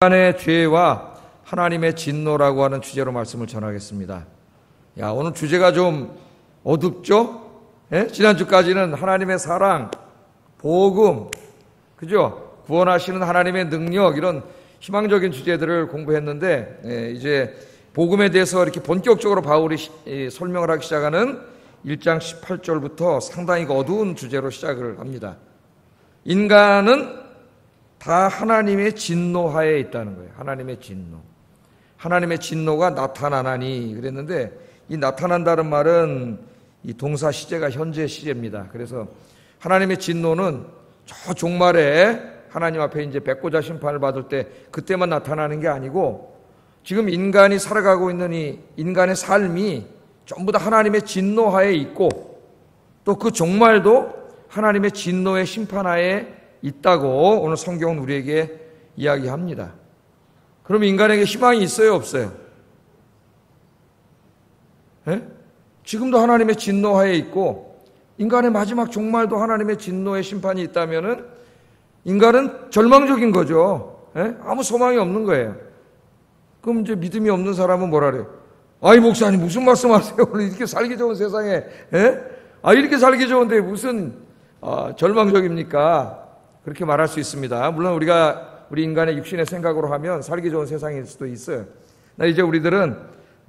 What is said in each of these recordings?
인간의 죄와 하나님의 진노라고 하는 주제로 말씀을 전하겠습니다. 오늘 주제가 좀 어둡죠? 지난주까지는 하나님의 사랑, 복음, 그죠? 구원하시는 하나님의 능력, 이런 희망적인 주제들을 공부했는데, 이제 복음에 대해서 이렇게 본격적으로 바울이 설명을 하기 시작하는 1장 18절부터 상당히 어두운 주제로 시작을 합니다. 인간은 다 하나님의 진노하에 있다는 거예요. 하나님의 진노. 하나님의 진노가 나타나나니 그랬는데, 이 나타난다는 말은 이 동사 시제가 현재 시제입니다. 그래서 하나님의 진노는 저 종말에 하나님 앞에 이제 백보자 심판을 받을 때 그때만 나타나는 게 아니고, 지금 인간이 살아가고 있는 이 인간의 삶이 전부 다 하나님의 진노하에 있고, 또 그 종말도 하나님의 진노의 심판하에 있다고 오늘 성경은 우리에게 이야기합니다. 그럼 인간에게 희망이 있어요, 없어요? 지금도 하나님의 진노하에 있고, 인간의 마지막 종말도 하나님의 진노의 심판이 있다면은 인간은 절망적인 거죠. 아무 소망이 없는 거예요. 그럼 이제 믿음이 없는 사람은 뭐라 그래요? 아이, 목사님 무슨 말씀하세요? 오늘 이렇게 살기 좋은 세상에, 이렇게 살기 좋은데 무슨 절망적입니까? 그렇게 말할 수 있습니다. 물론 우리 인간의 육신의 생각으로 하면 살기 좋은 세상일 수도 있어요. 이제 우리들은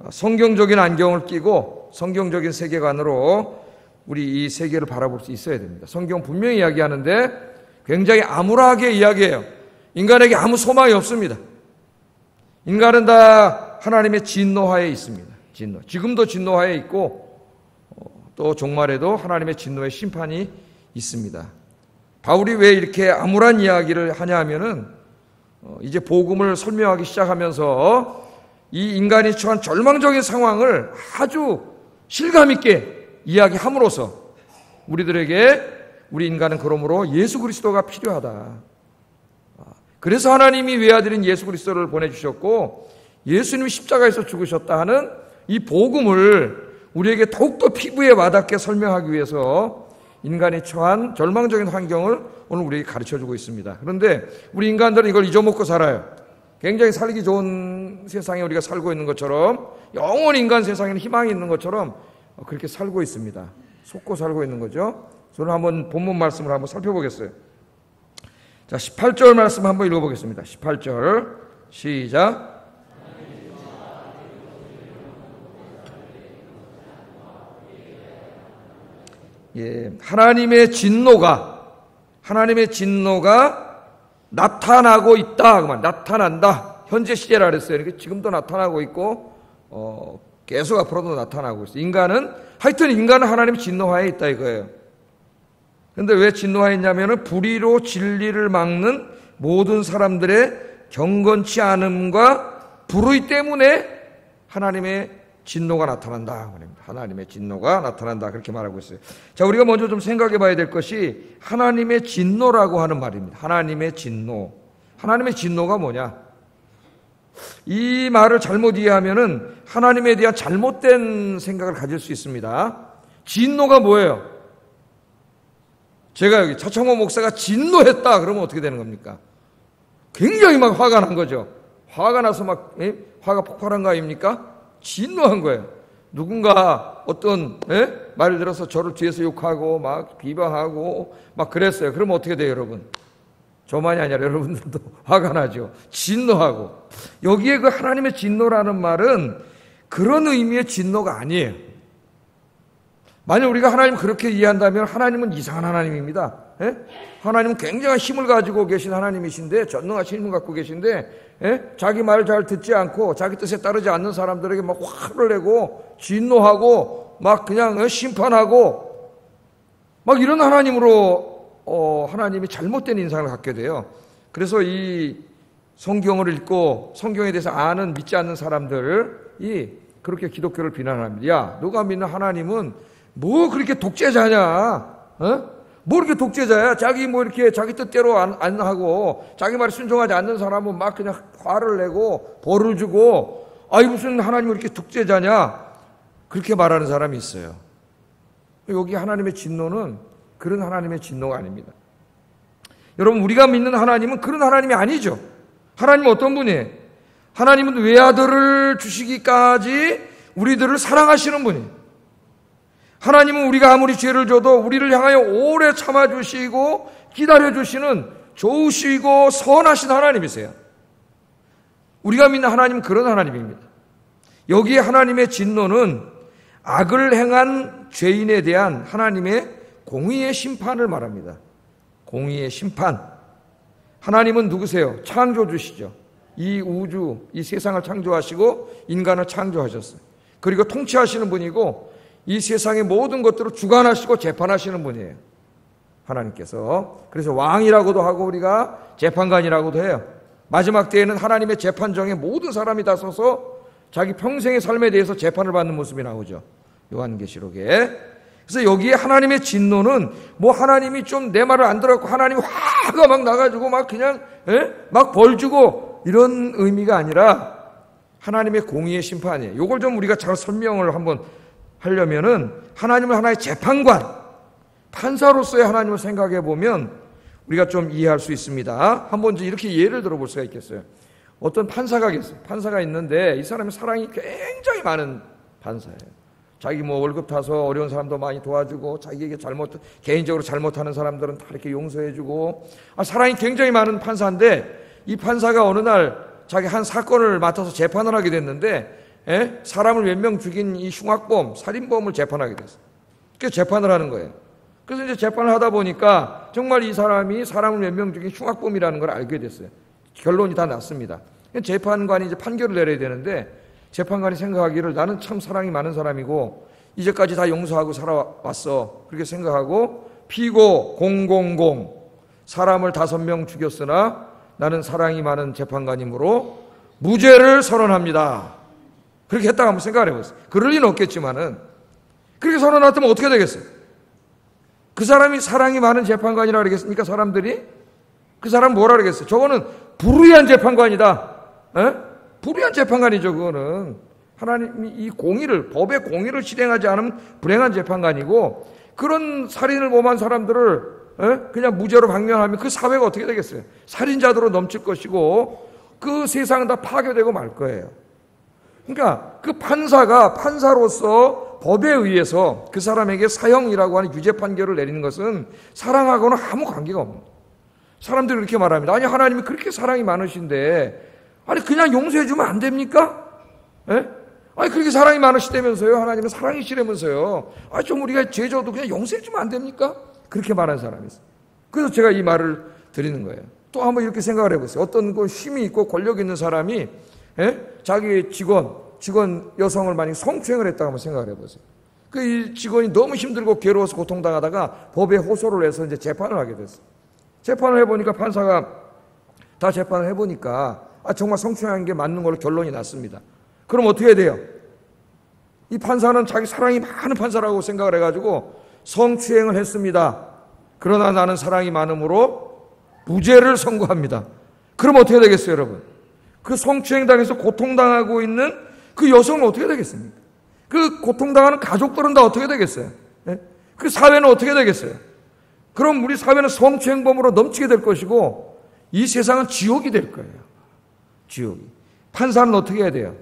성경적인 안경을 끼고 성경적인 세계관으로 우리 이 세계를 바라볼 수 있어야 됩니다. 성경 분명히 이야기하는데 굉장히 암울하게 이야기해요. 인간에게 아무 소망이 없습니다. 인간은 다 하나님의 진노하에 있습니다. 지금도 진노하에 있고, 또 종말에도 하나님의 진노의 심판이 있습니다. 바울이 왜 이렇게 암울한 이야기를 하냐 하면은, 이제 복음을 설명하기 시작하면서 이 인간이 처한 절망적인 상황을 아주 실감 있게 이야기함으로써 우리 인간은 그러므로 예수 그리스도가 필요하다. 그래서 하나님이 외아들인 예수 그리스도를 보내주셨고, 예수님이 십자가에서 죽으셨다 하는 이 복음을 우리에게 더욱더 피부에 와닿게 설명하기 위해서 인간이 처한 절망적인 환경을 오늘 우리에게 가르쳐주고 있습니다. 그런데 우리 인간들은 이걸 잊어먹고 살아요. 굉장히 살기 좋은 세상에 우리가 살고 있는 것처럼, 영원히 인간 세상에는 희망이 있는 것처럼 그렇게 살고 있습니다. 속고 살고 있는 거죠. 저는 한번 본문 말씀을 한번 살펴보겠어요. 자, 18절 말씀 한번 읽어보겠습니다. 18절 시작. 하나님의 진노가 나타나고 있다. 그만 나타난다. 현재 시제라 그랬어요. 이렇게 지금도 나타나고 있고, 계속 앞으로도 나타나고 있어요. 인간은 하나님의 진노하에 있다 이거예요. 그런데 왜 진노하에 있냐면은 불의로 진리를 막는 모든 사람들의 경건치 않음과 불의 때문에 하나님의 진노가 나타난다. 하나님의 진노가 나타난다. 그렇게 말하고 있어요. 자, 우리가 먼저 좀 생각해 봐야 될 것이 하나님의 진노라고 하는 말입니다. 하나님의 진노. 하나님의 진노가 뭐냐? 이 말을 잘못 이해하면은 하나님에 대한 잘못된 생각을 가질 수 있습니다. 진노가 뭐예요? 제가 여기 차창모 목사가 진노했다 그러면 어떻게 되는 겁니까? 굉장히 막 화가 난 거죠. 화가 나서 화가 폭발한 거 아닙니까? 진노한 거예요. 누군가 어떤 말을 들어서 저를 뒤에서 욕하고 막 비방하고 막 그랬어요. 그러면 어떻게 돼요, 여러분? 저만이 아니라 여러분들도 화가 나죠. 진노하고. 여기에 그 하나님의 진노라는 말은 그런 의미의 진노가 아니에요. 만약 우리가 하나님을 그렇게 이해한다면 하나님은 이상한 하나님입니다. 하나님은 굉장한 힘을 가지고 계신 하나님이신데, 전능하신 힘을 갖고 계신데, 자기 말을 잘 듣지 않고 자기 뜻에 따르지 않는 사람들에게 막 화를 내고 진노하고 막 그냥 심판하고 막 이런 하나님으로 하나님이 잘못된 인상을 갖게 돼요. 그래서 이 성경을 읽고 성경에 대해서 아는 믿지 않는 사람들이 그렇게 기독교를 비난합니다. 야, 너가 믿는 하나님은 뭐 그렇게 독재자냐? 뭐 이렇게 독재자야? 자기 이렇게 자기 뜻대로 안 하고 자기 말에 순종하지 않는 사람은 막 그냥 화를 내고 벌을 주고, 무슨 하나님이 이렇게 독재자냐? 그렇게 말하는 사람이 있어요. 여기 하나님의 진노는 그런 하나님의 진노가 아닙니다. 여러분, 우리가 믿는 하나님은 그런 하나님이 아니죠. 하나님은 어떤 분이에요? 하나님은 외아들을 주시기까지 우리들을 사랑하시는 분이에요. 하나님은 우리가 아무리 죄를 져도 우리를 향하여 오래 참아주시고 기다려주시는 좋으시고 선하신 하나님이세요. 우리가 믿는 하나님은 그런 하나님입니다. 여기에 하나님의 진노는 악을 행한 죄인에 대한 하나님의 공의의 심판을 말합니다. 공의의 심판. 하나님은 누구세요? 창조주시죠. 이 우주, 이 세상을 창조하시고 인간을 창조하셨어요. 그리고 통치하시는 분이고 이 세상의 모든 것들을 주관하시고 재판하시는 분이에요. 하나님께서. 그래서 왕이라고도 하고 우리가 재판관이라고도 해요. 마지막 때에는 하나님의 재판정에 모든 사람이 다 서서 자기 평생의 삶에 대해서 재판을 받는 모습이 나오죠. 요한계시록에. 그래서 여기에 하나님의 진노는 뭐 하나님이 좀 내 말을 안 들었고 하나님이 화가 막 나가지고 막 그냥 막 벌 주고 이런 의미가 아니라 하나님의 공의의 심판이에요. 이걸 좀 우리가 잘 설명을 한번 하려면은 하나님을 하나의 재판관, 판사로서의 하나님을 생각해 보면 우리가 좀 이해할 수 있습니다. 한번 이렇게 예를 들어볼 수가 있겠어요. 어떤 판사가 있어요. 판사가 있는데 이 사람이 사랑이 굉장히 많은 판사예요. 자기 뭐 월급 타서 어려운 사람도 많이 도와주고 자기에게 개인적으로 잘못하는 사람들은 다 이렇게 용서해주고 사랑이 굉장히 많은 판사인데 이 판사가 어느 날 자기 한 사건을 맡아서 재판을 하게 됐는데 사람을 몇 명 죽인 이 흉악범, 살인범을 재판하게 됐어요. 그래서 재판을 하는 거예요. 그래서 이제 재판을 하다 보니까 정말 이 사람이 사람을 몇 명 죽인 흉악범이라는 걸 알게 됐어요. 결론이 다 났습니다. 재판관이 이제 판결을 내려야 되는데 재판관이 생각하기를 나는 참 사랑이 많은 사람이고 이제까지 다 용서하고 살아왔어. 그렇게 생각하고 피고 000 사람을 5명 죽였으나 나는 사랑이 많은 재판관이므로 무죄를 선언합니다. 그렇게 했다가 한번 생각을 해보세요. 그럴 리는 없겠지만은 그렇게 선언했다면 어떻게 되겠어요? 그 사람이 사랑이 많은 재판관이라 그러겠습니까? 사람들이? 그 사람 뭐라 그러겠어요? 저거는 불의한 재판관이다. 불의한 재판관이죠. 그거는 하나님이 이 공의를, 법의 공의를 실행하지 않으면 불행한 재판관이고 그런 살인을 범한 사람들을 그냥 무죄로 방면하면 그 사회가 어떻게 되겠어요? 살인자들로 넘칠 것이고 그 세상은 다 파괴되고 말 거예요. 그러니까 그 판사가 판사로서 법에 의해서 그 사람에게 사형이라고 하는 유죄 판결을 내리는 것은 사랑하고는 아무 관계가 없습니다. 사람들이 그렇게 말합니다. 아니 하나님이 그렇게 사랑이 많으신데 아니 그냥 용서해주면 안 됩니까? 아니 그렇게 사랑이 많으시다면서요. 하나님은 사랑이시라면서요. 아니 좀 우리가 죄져도 그냥 용서해주면 안 됩니까? 그렇게 말하는 사람이 있어요. 그래서 제가 이 말을 드리는 거예요. 또 한번 이렇게 생각을 해보세요. 어떤 그 힘이 있고 권력 있는 사람이 자기 직원 여성을 만약 성추행을 했다고 한번 생각을 해보세요. 그 직원이 너무 힘들고 괴로워서 고통당하다가 법에 호소를 해서 이제 재판을 하게 됐어요. 재판을 해보니까 판사가 다 재판을 해보니까 정말 성추행한 게 맞는 걸로 결론이 났습니다. 그럼 어떻게 해야 돼요? 이 판사는 자기 사랑이 많은 판사라고 생각을 해가지고 성추행을 했습니다. 그러나 나는 사랑이 많으므로 무죄를 선고합니다. 그럼 어떻게 되겠어요, 여러분? 그 성추행 당해서 고통당하고 있는 그 여성은 어떻게 되겠습니까? 그 고통당하는 가족들은 다 어떻게 되겠어요? 그 사회는 어떻게 되겠어요? 그럼 우리 사회는 성추행범으로 넘치게 될 것이고 이 세상은 지옥이 될 거예요. 지옥이. 판사는 어떻게 해야 돼요?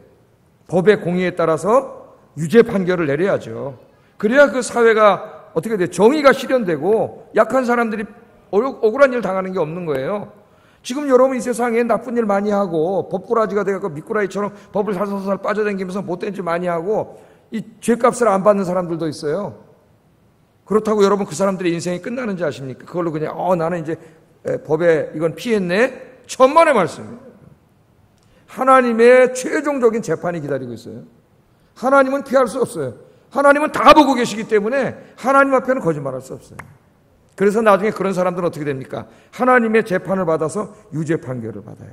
법의 공의에 따라서 유죄 판결을 내려야죠. 그래야 그 사회가 어떻게 돼요? 정의가 실현되고 약한 사람들이 억울한 일 당하는 게 없는 거예요. 지금 여러분 이 세상에 나쁜 일 많이 하고 법꾸라지가 돼서 미꾸라지처럼 법을 살살살 빠져다니면서 못된 짓 많이 하고 이 죄값을 안 받는 사람들도 있어요. 그렇다고 여러분 그 사람들의 인생이 끝나는지 아십니까? 그걸로 그냥 나는 이제 법에 이건 피했네. 천만의 말씀이에요. 하나님의 최종적인 재판이 기다리고 있어요. 하나님은 피할 수 없어요. 하나님은 다 보고 계시기 때문에 하나님 앞에는 거짓말할 수 없어요. 그래서 나중에 그런 사람들은 어떻게 됩니까? 하나님의 재판을 받아서 유죄 판결을 받아요.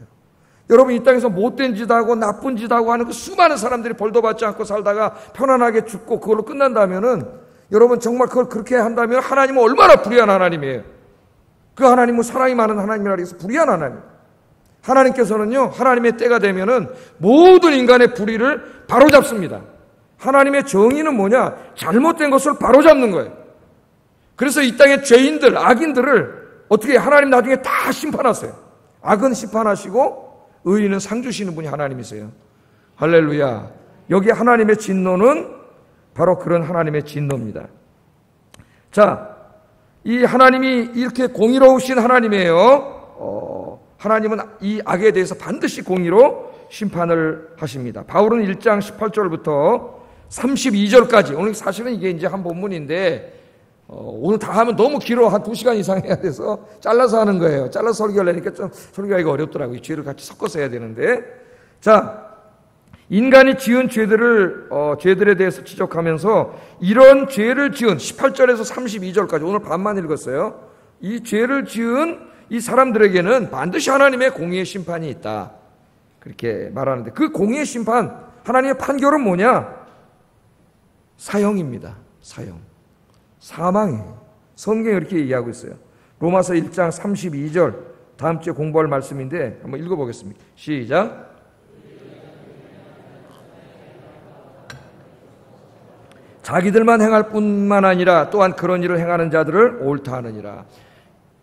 여러분 이 땅에서 못된 짓 하고 나쁜 짓 하고 하는 그 수많은 사람들이 벌도 받지 않고 살다가 편안하게 죽고 그걸로 끝난다면은 여러분 정말 그걸 그렇게 한다면 하나님은 얼마나 불의한 하나님이에요. 그 하나님은 사랑이 많은 하나님이라 해서 불의한 하나님. 하나님께서는요, 하나님의 때가 되면은 모든 인간의 불의를 바로잡습니다. 하나님의 정의는 뭐냐? 잘못된 것을 바로잡는 거예요. 그래서 이 땅의 죄인들, 악인들을 어떻게 하나님 나중에 다 심판하세요. 악은 심판하시고 의인은 상 주시는 분이 하나님이세요. 할렐루야. 여기 하나님의 진노는 바로 그런 하나님의 진노입니다. 자, 이 하나님이 이렇게 공의로우신 하나님이에요. 하나님은 이 악에 대해서 반드시 공의로 심판을 하십니다. 바울은 1장 18절부터 32절까지, 오늘 사실은 이게 이제 한 본문인데 오늘 다 하면 너무 길어. 한 2시간 이상 해야 돼서 잘라서 하는 거예요. 잘라서 설교를 하니까 좀 설교하기가 어렵더라고요. 죄를 같이 섞어서 해야 되는데. 자, 인간이 지은 죄들에 대해서 지적하면서 이런 죄를 지은 18절에서 32절까지 오늘 반만 읽었어요. 이 죄를 지은 이 사람들에게는 반드시 하나님의 공의의 심판이 있다. 그렇게 말하는데 그 공의의 심판, 하나님의 판결은 뭐냐? 사형입니다. 사형. 사망이에요. 성경이 이렇게 얘기하고 있어요. 로마서 1장 32절, 다음 주에 공부할 말씀인데 한번 읽어보겠습니다. 시작. 자기들만 행할 뿐만 아니라 또한 그런 일을 행하는 자들을 옳다 하느니라.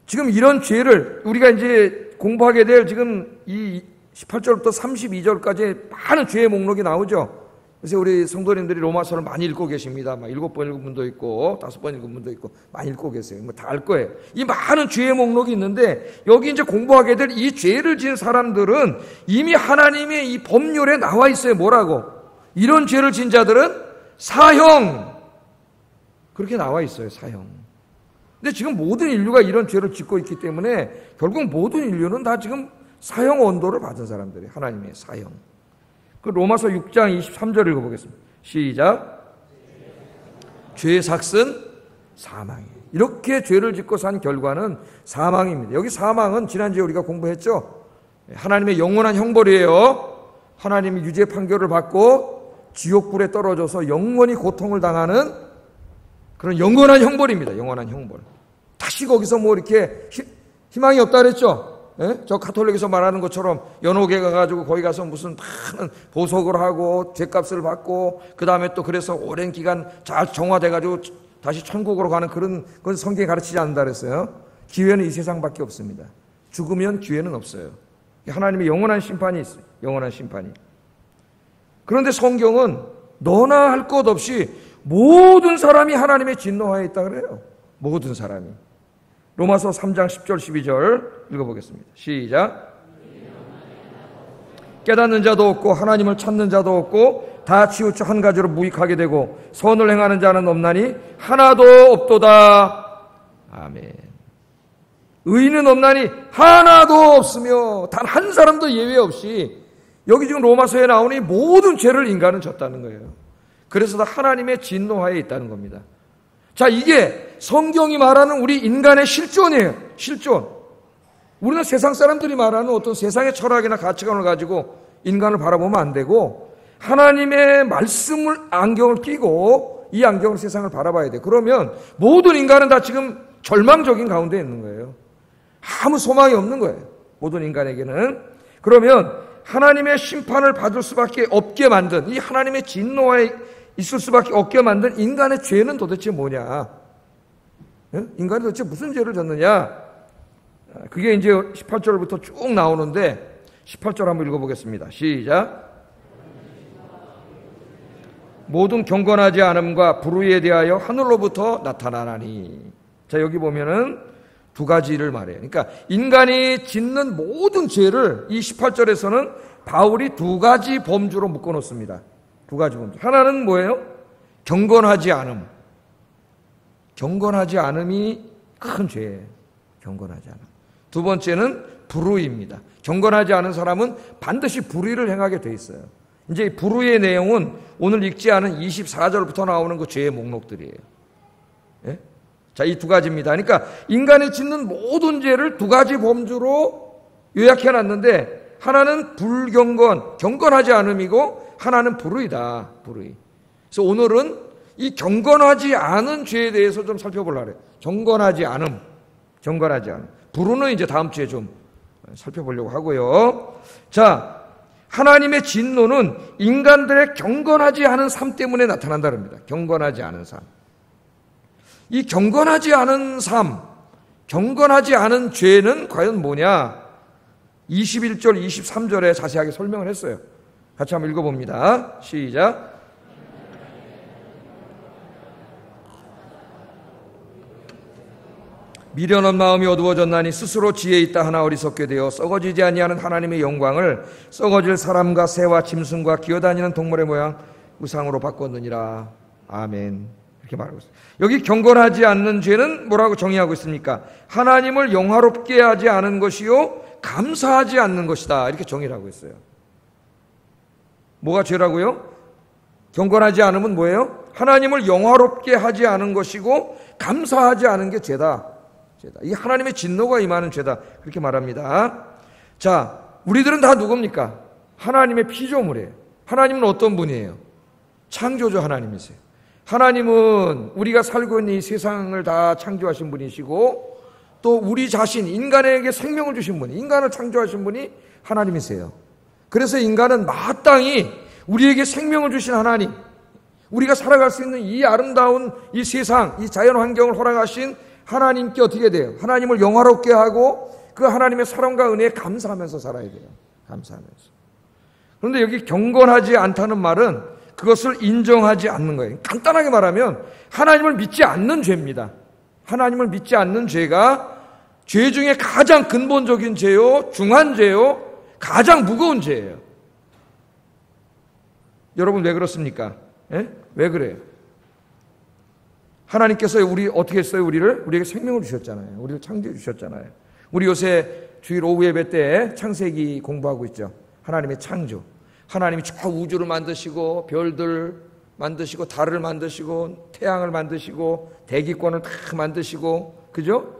지금 이런 죄를 우리가 이제 공부하게 될 지금 이 18절부터 32절까지 많은 죄의 목록이 나오죠. 그래서 우리 성도님들이 로마서를 많이 읽고 계십니다. 막 7번 읽은 분도 있고 5번 읽은 분도 있고 많이 읽고 계세요. 뭐 다 알 거예요. 이 많은 죄의 목록이 있는데 여기 이제 공부하게 될 이 죄를 지은 사람들은 이미 하나님의 이 법률에 나와 있어요. 뭐라고? 이런 죄를 지은 자들은 사형. 그렇게 나와 있어요. 사형. 근데 지금 모든 인류가 이런 죄를 짓고 있기 때문에 결국 모든 인류는 다 지금 사형 언도를 받은 사람들이에요. 하나님의 사형. 그 로마서 6장 23절 읽어보겠습니다. 시작. 죄의 삭은 사망이에요. 이렇게 죄를 짓고 산 결과는 사망입니다. 여기 사망은 지난주에 우리가 공부했죠. 하나님의 영원한 형벌이에요. 하나님이 유죄 판결을 받고 지옥불에 떨어져서 영원히 고통을 당하는 그런 영원한 형벌입니다. 영원한 형벌. 다시 거기서 뭐 이렇게 희망이 없다 그랬죠. 예? 저 가톨릭에서 말하는 것처럼 연옥에 가가지고 거기 가서 무슨 많은 보석을 하고 죄값을 받고 그 다음에 또 그래서 오랜 기간 잘 정화돼가지고 다시 천국으로 가는 그런 건 성경이 가르치지 않는다 그랬어요. 기회는 이 세상밖에 없습니다. 죽으면 기회는 없어요. 하나님의 영원한 심판이 있어요. 영원한 심판이. 그런데 성경은 너나 할 것 없이 모든 사람이 하나님의 진노하에 있다 그래요. 모든 사람이. 로마서 3장 10절 12절 읽어보겠습니다. 시작. 깨닫는 자도 없고 하나님을 찾는 자도 없고 다 치우쳐 한 가지로 무익하게 되고 선을 행하는 자는 없나니 하나도 없도다. 아멘. 의인은 없나니 하나도 없으며 단 한 사람도 예외 없이 여기 지금 로마서에 나오니 모든 죄를 인간은 졌다는 거예요. 그래서 다 하나님의 진노하에 있다는 겁니다. 자, 이게 성경이 말하는 우리 인간의 실존이에요. 실존. 우리는 세상 사람들이 말하는 어떤 세상의 철학이나 가치관을 가지고 인간을 바라보면 안 되고 하나님의 말씀을 안경을 끼고 이 안경으로 세상을 바라봐야 돼요. 그러면 모든 인간은 다 지금 절망적인 가운데 있는 거예요. 아무 소망이 없는 거예요. 모든 인간에게는. 그러면 하나님의 심판을 받을 수밖에 없게 만든 이 하나님의 진노에 있을 수밖에 없게 만든 인간의 죄는 도대체 뭐냐? 인간이 도대체 무슨 죄를 졌느냐? 그게 이제 18절부터 쭉 나오는데 18절 한번 읽어보겠습니다. 시작. 모든 경건하지 않음과 불의에 대하여 하늘로부터 나타나나니. 자, 여기 보면은 두 가지를 말해요. 그러니까 인간이 짓는 모든 죄를 이 18절에서는 바울이 두 가지 범주로 묶어놓습니다. 두 가지 범주. 하나는 뭐예요? 경건하지 않음. 경건하지 않음이 큰 죄예요. 경건하지 않음. 두 번째는 불의입니다. 경건하지 않은 사람은 반드시 불의를 행하게 돼 있어요. 이제 이 불의의 내용은 오늘 읽지 않은 24절부터 나오는 그 죄의 목록들이에요. 예? 자, 이 두 가지입니다. 그러니까 인간이 짓는 모든 죄를 두 가지 범주로 요약해 놨는데 하나는 불경건, 경건하지 않음이고 하나는 불의다. 불의. 그래서 오늘은 이 경건하지 않은 죄에 대해서 좀 살펴보려고 해요. 경건하지 않음. 경건하지 않음. 불의는 이제 다음 주에 좀 살펴보려고 하고요. 자, 하나님의 진노는 인간들의 경건하지 않은 삶 때문에 나타난다는 겁니다. 경건하지 않은 삶. 이 경건하지 않은 삶, 경건하지 않은 죄는 과연 뭐냐? 21절, 23절에 자세하게 설명을 했어요. 같이 한번 읽어봅니다. 시작. 미련한 마음이 어두워졌나니 스스로 지혜 있다 하나 어리석게 되어 썩어지지 아니하는 하나님의 영광을 썩어질 사람과 새와 짐승과 기어다니는 동물의 모양 우상으로 바꿨느니라. 아멘. 이렇게 말하고 있어요. 여기 경건하지 않는 죄는 뭐라고 정의하고 있습니까? 하나님을 영화롭게 하지 않은 것이요 감사하지 않는 것이다. 이렇게 정의를 하고 있어요. 뭐가 죄라고요? 경건하지 않으면 뭐예요? 하나님을 영화롭게 하지 않은 것이고 감사하지 않은 게 죄다. 이 하나님의 진노가 임하는 죄다. 그렇게 말합니다. 자, 우리들은 다 누굽니까? 하나님의 피조물이에요. 하나님은 어떤 분이에요? 창조주 하나님이세요. 하나님은 우리가 살고 있는 이 세상을 다 창조하신 분이시고 또 우리 자신, 인간에게 생명을 주신 분이, 인간을 창조하신 분이 하나님이세요. 그래서 인간은 마땅히 우리에게 생명을 주신 하나님, 우리가 살아갈 수 있는 이 아름다운 이 세상, 이 자연 환경을 허락하신 하나님께 어떻게 돼요? 하나님을 영화롭게 하고 그 하나님의 사랑과 은혜에 감사하면서 살아야 돼요. 감사하면서. 그런데 여기 경건하지 않다는 말은 그것을 인정하지 않는 거예요. 간단하게 말하면 하나님을 믿지 않는 죄입니다. 하나님을 믿지 않는 죄가 죄 중에 가장 근본적인 죄요, 중한 죄요, 가장 무거운 죄예요. 여러분 왜 그렇습니까? 예? 왜 그래요? 하나님께서 우리 어떻게 했어요? 우리에게 생명을 주셨잖아요. 우리를 창조해 주셨잖아요. 우리 요새 주일 오후 예배 때 창세기 공부하고 있죠. 하나님의 창조. 하나님이 저 우주를 만드시고 별들 만드시고 달을 만드시고 태양을 만드시고 대기권을 다 만드시고 그죠?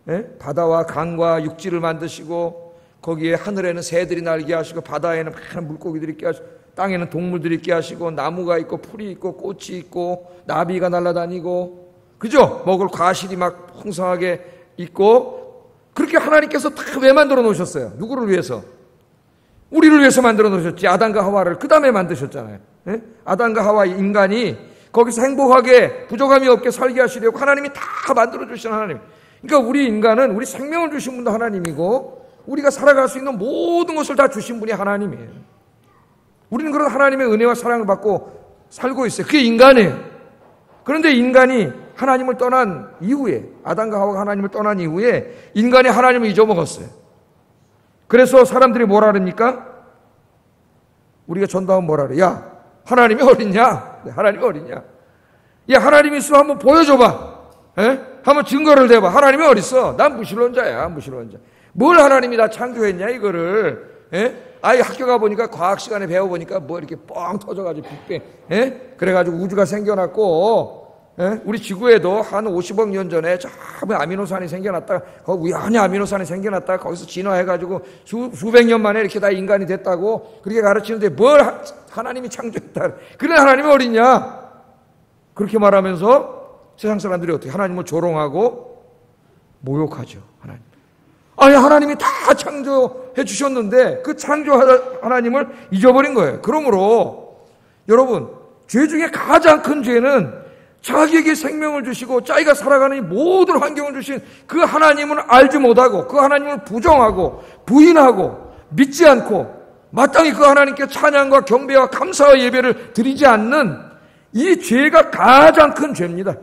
예? 바다와 강과 육지를 만드시고 거기에 하늘에는 새들이 날게 하시고 바다에는 많은 물고기들이 있게 하시고 땅에는 동물들이 있게 하시고 나무가 있고 풀이 있고 꽃이 있고 나비가 날아다니고 그죠? 먹을 과실이 막 풍성하게 있고 그렇게 하나님께서 다 왜 만들어 놓으셨어요? 누구를 위해서? 우리를 위해서 만들어 놓으셨지. 아담과 하와를 그 다음에 만드셨잖아요. 예? 아담과 하와 인간이 거기서 행복하게 부족함이 없게 살게 하시려고 하나님이 다 만들어 주신 하나님. 그러니까 우리 인간은 우리 생명을 주신 분도 하나님이고 우리가 살아갈 수 있는 모든 것을 다 주신 분이 하나님이에요. 우리는 그런 하나님의 은혜와 사랑을 받고 살고 있어요. 그게 인간이에요. 그런데 인간이 하나님을 떠난 이후에 아담과 하와가 하나님을 떠난 이후에 인간이 하나님을 잊어먹었어요. 그래서 사람들이 뭐라 그럽니까? 우리가 전도하면 뭐라 그래? 야, 하나님이 어딨냐? 하나님이 어딨냐? 야, 하나님이 있으면 한번 보여줘봐. 에? 한번 증거를 대봐. 하나님이 어딨어? 난 무신론자야, 무신론자. 뭘 하나님이 다 창조했냐, 이거를. 에? 아이 학교 가보니까 과학 시간에 배워보니까 뭐 이렇게 뻥 터져가지고 빅뱅. 에? 그래가지고 우주가 생겨났고, 에? 우리 지구에도 한 50억 년 전에 저 아미노산이 생겨났다. 우연히 아미노산이 생겨났다. 거기서 진화해가지고 수백 년 만에 이렇게 다 인간이 됐다고 그렇게 가르치는데 뭘 하나님이 창조했다. 그래 하나님이 어딨냐? 그렇게 말하면서 세상 사람들이 어떻게 하나님을 조롱하고 모욕하죠. 하나님. 아니 하나님이 다 창조해 주셨는데 그 창조 하나님을 잊어버린 거예요. 그러므로 여러분 죄 중에 가장 큰 죄는 자기에게 생명을 주시고 자기가 살아가는 이 모든 환경을 주신 그 하나님을 알지 못하고 그 하나님을 부정하고 부인하고 믿지 않고 마땅히 그 하나님께 찬양과 경배와 감사와 예배를 드리지 않는 이 죄가 가장 큰 죄입니다.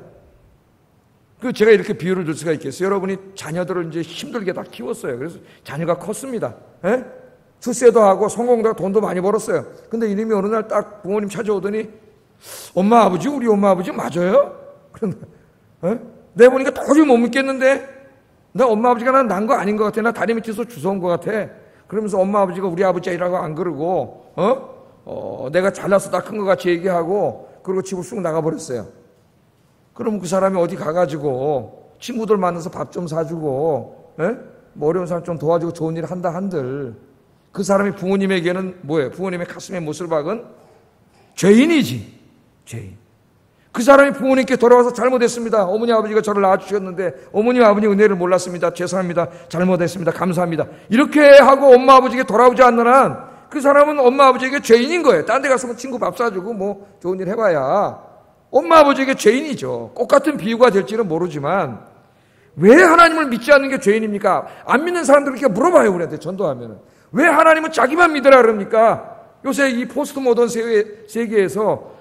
그 제가 이렇게 비유를 줄 수가 있겠어요. 여러분이 자녀들을 이제 힘들게 다 키웠어요. 그래서 자녀가 컸습니다. 에? 출세도 하고 성공도 하고 돈도 많이 벌었어요. 근데 이놈이 어느 날 딱 부모님 찾아오더니 엄마 아버지 우리 엄마 아버지 맞아요? 그런데 내보니까 도저히 못 믿겠는데 나 엄마 아버지가 난 거 아닌 것 같아. 나 다리 밑에서 주워온 것 같아. 그러면서 엄마 아버지가 우리 아버지라고 안 그러고 내가 잘나서 다 큰 것 같이 얘기하고 그리고 집을 쑥 나가버렸어요. 그러면 그 사람이 어디 가가지고 친구들 만나서 밥 좀 사주고 뭐 어려운 사람 좀 도와주고 좋은 일 한다 한들 그 사람이 부모님에게는 뭐예요? 부모님의 가슴에 못을 박은 죄인이지. 죄인. 그 사람이 부모님께 돌아와서 잘못했습니다. 어머니 아버지가 저를 낳아주셨는데 어머니 아버님 은혜를 몰랐습니다. 죄송합니다. 잘못했습니다. 감사합니다. 이렇게 하고 엄마 아버지에게 돌아오지 않는 한 그 사람은 엄마 아버지에게 죄인인 거예요. 딴 데 가서 친구 밥 사주고 뭐 좋은 일 해봐야 엄마 아버지에게 죄인이죠. 똑같은 비유가 될지는 모르지만 왜 하나님을 믿지 않는 게 죄인입니까? 안 믿는 사람들 이렇게 물어봐요, 우리한테 전도하면은. 왜 하나님은 자기만 믿으라 그럽니까? 요새 이 포스트 모던 세계에서,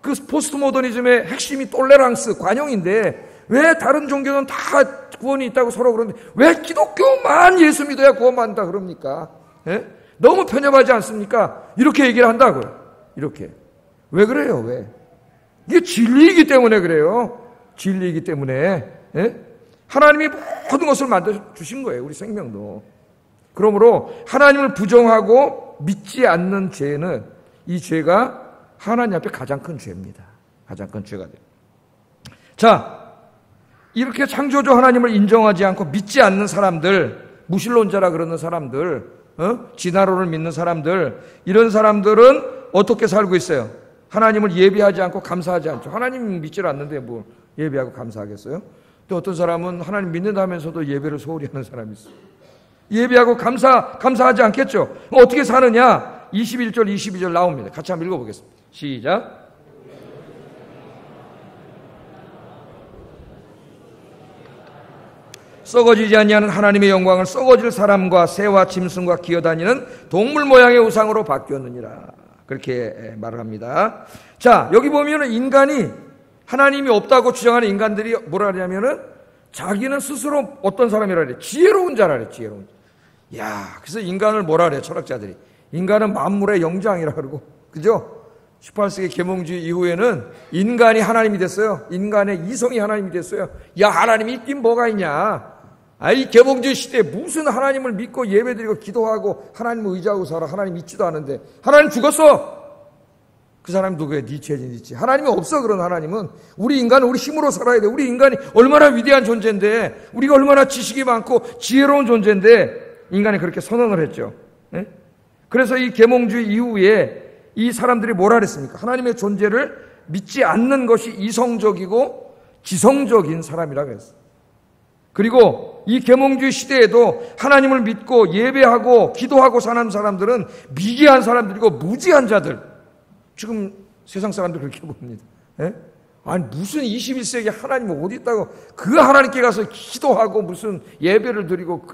그 포스트 모더니즘의 핵심이 톨레랑스, 관용인데, 왜 다른 종교는 다 구원이 있다고 서로 그러는데, 왜 기독교만 예수 믿어야 구원받는다 그럽니까? 예? 너무 편협하지 않습니까? 이렇게 얘기를 한다고요. 이렇게. 왜 그래요, 왜? 이게 진리이기 때문에 그래요. 진리이기 때문에. 예? 하나님이 모든 것을 만들어주신 거예요, 우리 생명도. 그러므로 하나님을 부정하고 믿지 않는 죄는, 이 죄가 하나님 앞에 가장 큰 죄입니다. 가장 큰 죄가 돼요. 자, 이렇게 창조주 하나님을 인정하지 않고 믿지 않는 사람들, 무신론자라 그러는 사람들, 진화론을 믿는 사람들, 이런 사람들은 어떻게 살고 있어요? 하나님을 예배하지 않고 감사하지 않죠. 하나님 믿질 않는데 뭐 예배하고 감사하겠어요? 또 어떤 사람은 하나님 믿는다면서도 예배를 소홀히 하는 사람이 있어요. 예배하고 감사하지 않겠죠? 어떻게 사느냐? 21절, 22절 나옵니다. 같이 한번 읽어보겠습니다. 시작. 썩어지지 아니하는 하나님의 영광을 썩어질 사람과 새와 짐승과 기어다니는 동물 모양의 우상으로 바뀌었느니라. 그렇게 말을 합니다. 자, 여기 보면은 인간이 하나님이 없다고 주장하는 인간들이 뭐라 하냐면은 자기는 스스로 어떤 사람이라 그래? 지혜로운 자라 그래, 지혜로운 자. 야, 그래서 인간을 뭐라 그래, 철학자들이. 인간은 만물의 영장이라 그러고, 그죠? 18세기 계몽주의 이후에는 인간이 하나님이 됐어요. 인간의 이성이 하나님이 됐어요. 야, 하나님이 있긴 뭐가 있냐? 이 계몽주의 시대에 무슨 하나님을 믿고 예배드리고 기도하고 하나님을 의지하고 살아. 하나님 믿지도 않은데. 하나님 죽었어. 그 사람이 누구예요? 니체지, 니체. 하나님이 없어, 그런 하나님은. 우리 인간은 우리 힘으로 살아야 돼. 우리 인간이 얼마나 위대한 존재인데, 우리가 얼마나 지식이 많고 지혜로운 존재인데, 인간이 그렇게 선언을 했죠. 네? 그래서 이 계몽주의 이후에 이 사람들이 뭐라 그랬습니까? 하나님의 존재를 믿지 않는 것이 이성적이고 지성적인 사람이라고 그랬어요. 그리고 이 계몽주의 시대에도 하나님을 믿고 예배하고 기도하고 사는 사람들은 미개한 사람들이고 무지한 자들. 지금 세상 사람들 그렇게 봅니다. 예? 아니 무슨 21세기 하나님이 어디 있다고 그 하나님께 가서 기도하고 무슨 예배를 드리고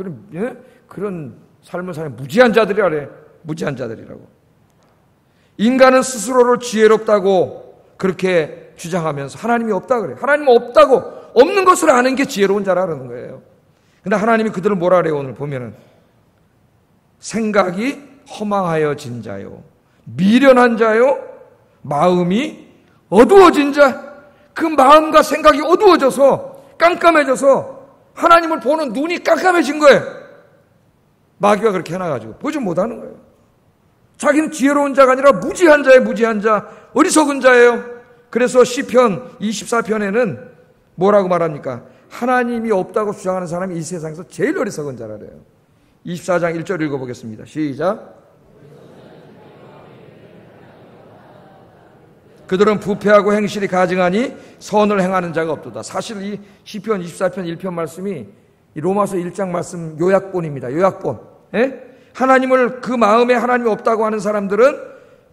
그런 삶을 사는 무지한 자들이라 그래. 무지한 자들이라고. 인간은 스스로를 지혜롭다고 그렇게 주장하면서 하나님이 없다 그래요. 하나님 없다고, 없는 것을 아는 게 지혜로운 자라는 거예요. 근데 하나님이 그들을 뭐라 그래요? 오늘 보면은 생각이 허망하여진 자요, 미련한 자요, 마음이 어두워진 자. 그 마음과 생각이 어두워져서 깜깜해져서 하나님을 보는 눈이 깜깜해진 거예요. 마귀가 그렇게 해놔가지고 보지 못하는 거예요. 자기는 지혜로운 자가 아니라 무지한 자예요. 무지한 자, 어리석은 자예요. 그래서 시편 24편에는 뭐라고 말합니까? 하나님이 없다고 주장하는 사람이 이 세상에서 제일 어리석은 자라래요. 24장 1절 읽어보겠습니다. 시작. 그들은 부패하고 행실이 가증하니 선을 행하는 자가 없도다. 사실 이 시편 24편 1편 말씀이 이 로마서 1장 말씀 요약본입니다. 요약본. 예? 하나님을, 그 마음에 하나님이 없다고 하는 사람들은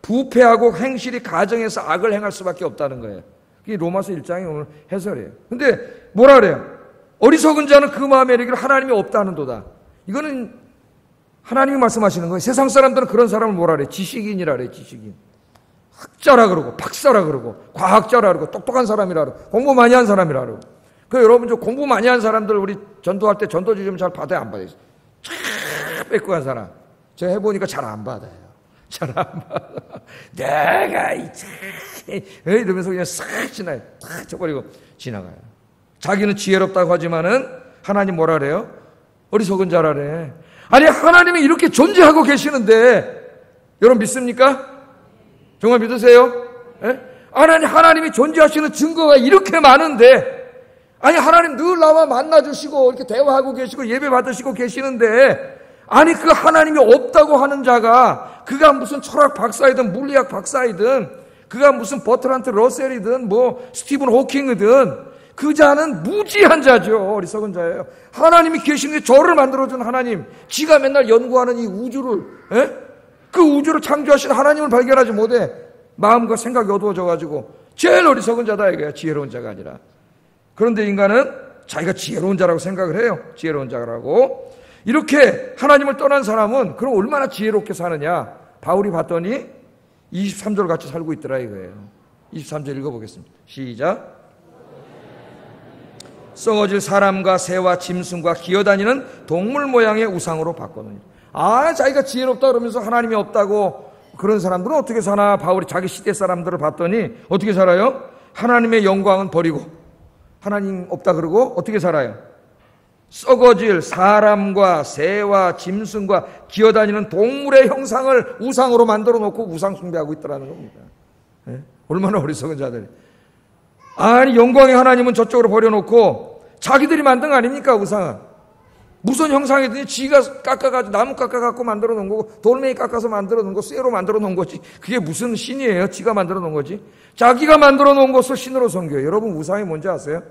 부패하고 행실이 가정에서 악을 행할 수밖에 없다는 거예요. 그게 로마서 1장의 오늘 해설이에요. 근데 뭐라 그래요? 어리석은 자는 그 마음에 이르기를 하나님이 없다는도다. 이거는 하나님이 말씀하시는 거예요. 세상 사람들은 그런 사람을 뭐라 그래요? 지식인이라 그래요. 지식인. 학자라 그러고 박사라 그러고 과학자라 그러고 똑똑한 사람이라 그러고 공부 많이 한 사람이라 그러고. 그 여러분 저 공부 많이 한 사람들 우리 전도할 때 전도지 좀 잘 받아요, 안 받아요? 쫙 뺏고 간 사람 제가 해보니까 잘 안 받아요. 잘 안 받아. 내가 이러면서 그냥 싹 지나요. 탁 쳐버리고 지나가요. 자기는 지혜롭다고 하지만은 하나님 뭐라 그래요? 어리석은 자라래. 아니 하나님이 이렇게 존재하고 계시는데 여러분 믿습니까? 정말 믿으세요? 예? 하나님이 존재하시는 증거가 이렇게 많은데, 아니 하나님 늘 나와 만나주시고 이렇게 대화하고 계시고 예배 받으시고 계시는데, 아니 그 하나님이 없다고 하는 자가, 그가 무슨 철학 박사이든 물리학 박사이든 그가 무슨 버트란트 러셀이든 뭐 스티븐 호킹이든 그 자는 무지한 자죠. 어리석은 자예요. 하나님이 계시는 게 저를 만들어준 하나님, 지가 맨날 연구하는 이 우주를, 그 우주를 창조하신 하나님을 발견하지 못해 마음과 생각이 어두워져가지고 제일 어리석은 자다 이거야. 지혜로운 자가 아니라. 그런데 인간은 자기가 지혜로운 자라고 생각을 해요. 지혜로운 자라고. 이렇게 하나님을 떠난 사람은 그럼 얼마나 지혜롭게 사느냐. 바울이 봤더니 23절 같이 살고 있더라 이거예요. 23절 읽어보겠습니다. 시작. 썩어질 사람과 새와 짐승과 기어다니는 동물 모양의 우상으로 바꿨느니라. 자기가 지혜롭다 그러면서 하나님이 없다고 그런 사람들은 어떻게 사나? 바울이 자기 시대 사람들을 봤더니 어떻게 살아요? 하나님의 영광은 버리고 하나님 없다 그러고 어떻게 살아요? 썩어질 사람과 새와 짐승과 기어다니는 동물의 형상을 우상으로 만들어 놓고 우상 숭배하고 있더라는 겁니다. 네? 얼마나 어리석은 자들이. 영광의 하나님은 저쪽으로 버려놓고 자기들이 만든 거 아닙니까? 우상은 무슨 형상이든지 지가 깎아가지고 나무 깎아갖고 만들어 놓은 거고 돌멩이 깎아서 만들어 놓은 거 쇠로 만들어 놓은 거지. 그게 무슨 신이에요? 지가 만들어 놓은 거지. 자기가 만들어 놓은 것을 신으로 섬겨요. 여러분 우상이 뭔지 아세요?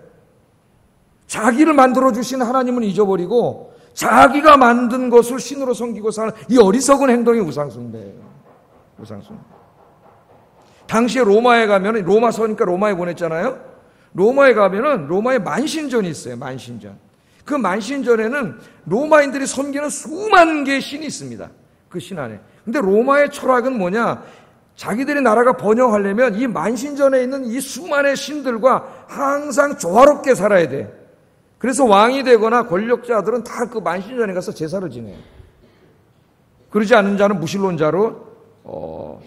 자기를 만들어주신 하나님은 잊어버리고 자기가 만든 것을 신으로 섬기고 사는 이 어리석은 행동이 우상숭배예요. 우상숭배. 당시에 로마에 가면, 로마서니까 로마에 보냈잖아요. 로마에 가면은 로마에 만신전이 있어요. 만신전. 그 만신전에는 로마인들이 섬기는 수만 개의 신이 있습니다. 그 신 안에. 근데 로마의 철학은 뭐냐? 자기들의 나라가 번영하려면 이 만신전에 있는 이 수많은 신들과 항상 조화롭게 살아야 돼. 그래서 왕이 되거나 권력자들은 다 그 만신전에 가서 제사를 지내요. 그러지 않는 자는 무신론자로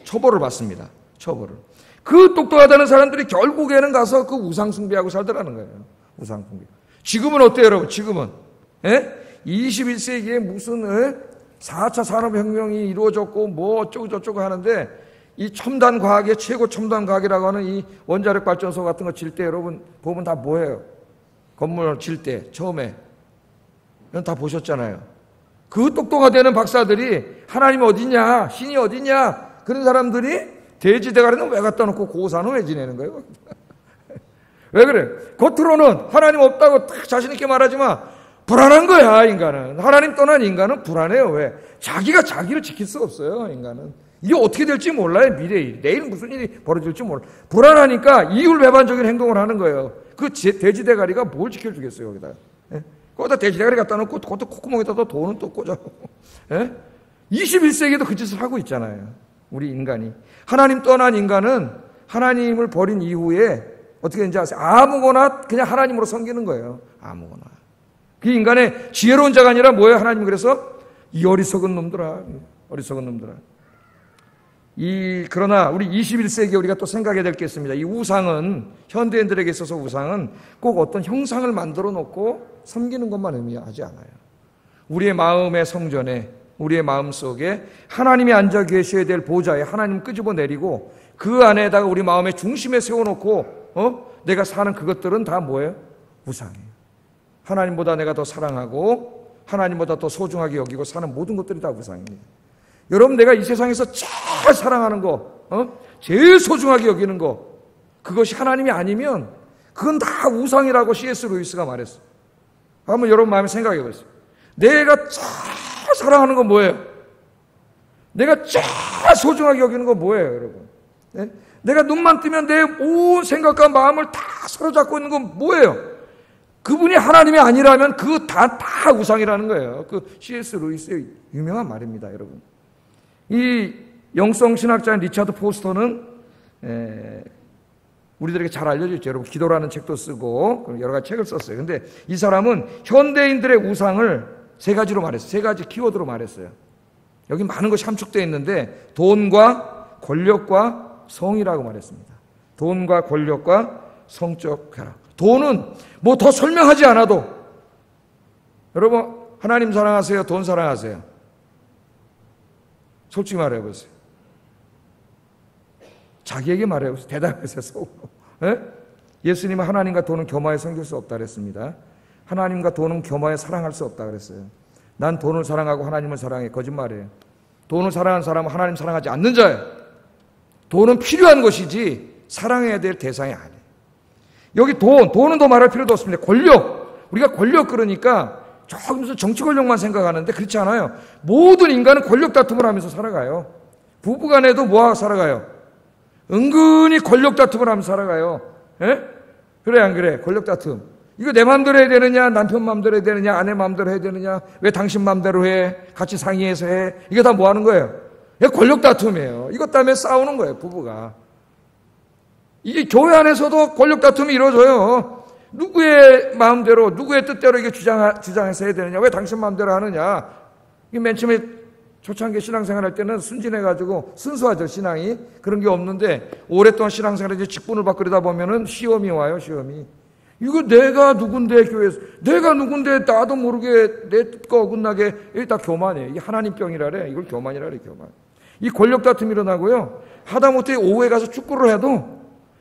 처벌을 받습니다. 처벌을. 그 똑똑하다는 사람들이 결국에는 가서 그 우상 숭배하고 살더라는 거예요. 우상 숭배. 지금은 어때요, 여러분? 지금은 21세기에 무슨 4차 산업혁명이 이루어졌고 뭐 어쩌고 저쩌고 하는데 이 첨단 과학의 최고 첨단 과학이라고 하는 이 원자력 발전소 같은 거 질 때 여러분 보면 다 뭐예요? 건물 질 때 처음에 이건 다 보셨잖아요. 그 똑똑하다는 박사들이 하나님이 어디냐, 신이 어디냐 그런 사람들이 대지대가리는 왜 갖다 놓고 고사는 왜 지내는 거예요? 왜 그래? 겉으로는 하나님 없다고 딱 자신 있게 말하지만 불안한 거야. 인간은 하나님 떠난 인간은 불안해요. 왜? 자기가 자기를 지킬 수가 없어요. 인간은 이게 어떻게 될지 몰라요. 미래일 내일 무슨 일이 벌어질지 몰라. 불안하니까 이율배반적인 행동을 하는 거예요. 그 돼지대가리가 뭘 지켜주겠어요, 여기다. 거기다 돼지대가리 갖다 놓고, 그것도 콧구멍에다 돈은 또 꽂아. 21세기에도 그 짓을 하고 있잖아요. 우리 인간이. 하나님 떠난 인간은 하나님을 버린 이후에 어떻게 되는지 아세요? 아무거나 그냥 하나님으로 섬기는 거예요. 아무거나. 그 인간의 지혜로운 자가 아니라 뭐예요? 하나님 그래서 이 어리석은 놈들아. 어리석은 놈들아. 그러나 우리 21세기에 우리가 또 생각해야 될 게 있습니다. 이 우상은, 현대인들에게 있어서 우상은 꼭 어떤 형상을 만들어 놓고 섬기는 것만 의미하지 않아요. 우리의 마음의 성전에, 우리의 마음 속에 하나님이 앉아 계셔야 될 보좌에 하나님 끄집어 내리고 그 안에다가 우리 마음의 중심에 세워놓고 내가 사는 그것들은 다 뭐예요? 우상이에요. 하나님보다 내가 더 사랑하고 하나님보다 더 소중하게 여기고 사는 모든 것들이 다 우상입니다. 여러분, 내가 이 세상에서 제일 사랑하는 거, 제일 소중하게 여기는 거, 그것이 하나님이 아니면 그건 다 우상이라고 C.S. 루이스가 말했어요. 한번 여러분 마음에 생각해 보세요. 내가 제일 사랑하는 건 뭐예요? 내가 제일 소중하게 여기는 건 뭐예요, 여러분? 네? 내가 눈만 뜨면 내 온 생각과 마음을 다 사로잡고 있는 건 뭐예요? 그분이 하나님이 아니라면 그거 다 우상이라는 거예요. 그 C.S. 루이스의 유명한 말입니다, 여러분. 이 영성신학자인 리차드 포스터는 우리들에게 잘 알려져 있죠. 여러분, 기도라는 책도 쓰고 여러 가지 책을 썼어요. 근데 이 사람은 현대인들의 우상을 세 가지로 말했어요. 세 가지 키워드로 말했어요. 여기 많은 것이 함축되어 있는데 돈과 권력과 성이라고 말했습니다. 돈과 권력과 성적 쾌락. 돈은 뭐 더 설명하지 않아도 여러분, 하나님 사랑하세요? 돈 사랑하세요? 솔직히 말해보세요. 자기에게 말해보세요. 대답하세요. 속으로. 예수님은 하나님과 돈은 겸하여 섬길 수 없다 그랬습니다. 하나님과 돈은 겸하여 사랑할 수 없다 그랬어요. 난 돈을 사랑하고 하나님을 사랑해. 거짓말이에요. 돈을 사랑하는 사람은 하나님 사랑하지 않는 자예요. 돈은 필요한 것이지 사랑해야 될 대상이 아니에요. 여기 돈은 더 말할 필요도 없습니다. 권력. 우리가 권력 그러니까 저기 무슨 정치 권력만 생각하는데 그렇지 않아요. 모든 인간은 권력 다툼을 하면서 살아가요. 부부간에도 뭐하고 살아가요? 은근히 권력 다툼을 하면서 살아가요. 그래 안 그래? 권력 다툼. 이거 내 마음대로 해야 되느냐, 남편 마음대로 해야 되느냐, 아내 마음대로 해야 되느냐, 왜 당신 마음대로 해, 같이 상의해서 해, 이게 다 뭐 하는 거예요? 이게 권력 다툼이에요. 이것 때문에 싸우는 거예요, 부부가. 이게 교회 안에서도 권력 다툼이 이루어져요. 누구의 마음대로, 누구의 뜻대로 이게 주장해서 해야 되느냐, 왜 당신 마음대로 하느냐. 이게 맨 처음에 초창기 신앙생활 할 때는 순진해가지고 순수하죠, 신앙이. 그런 게 없는데, 오랫동안 신앙생활에 이제 직분을 받고 그러다 보면은 시험이 와요, 시험이. 이거 내가 누군데, 교회에서. 내가 누군데, 나도 모르게 내 뜻과 어긋나게, 이게 다 교만이에요. 이게 하나님 병이라래. 이걸 교만이라래, 교만. 이 권력 다툼이 일어나고요. 하다못해 오후에 가서 축구를 해도,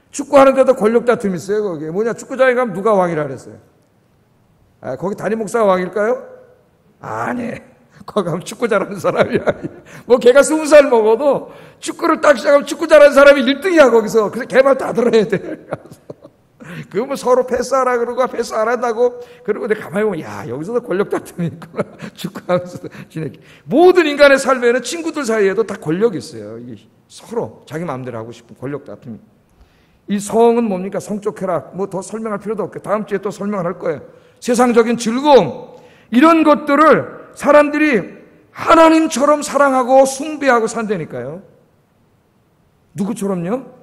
축구하는데도 권력 다툼이 있어요, 거기에. 뭐냐, 축구장에 가면 누가 왕이라 그랬어요? 아, 거기 담임 목사가 왕일까요? 아니. 거기 가면 축구 잘하는 사람이야. 뭐 걔가 20살 먹어도 축구를 딱 시작하면 축구 잘하는 사람이 1등이야, 거기서. 그래서 걔 말 다 들어야 돼. 그거 뭐 서로 패스하라 그러고 패스 안 한다고 그러고 내가 가만히 보면 야, 여기서도 권력 다툼이 있구나. 축구하면서도 지내기. 모든 인간의 삶에는 친구들 사이에도 다 권력이 있어요. 이게 서로 자기 마음대로 하고 싶은 권력 다툼이. 이 성은 뭡니까? 성적 쾌락. 뭐 더 설명할 필요도 없고 다음 주에 또 설명을 할 거예요. 세상적인 즐거움. 이런 것들을 사람들이 하나님처럼 사랑하고 숭배하고 산다니까요. 누구처럼요?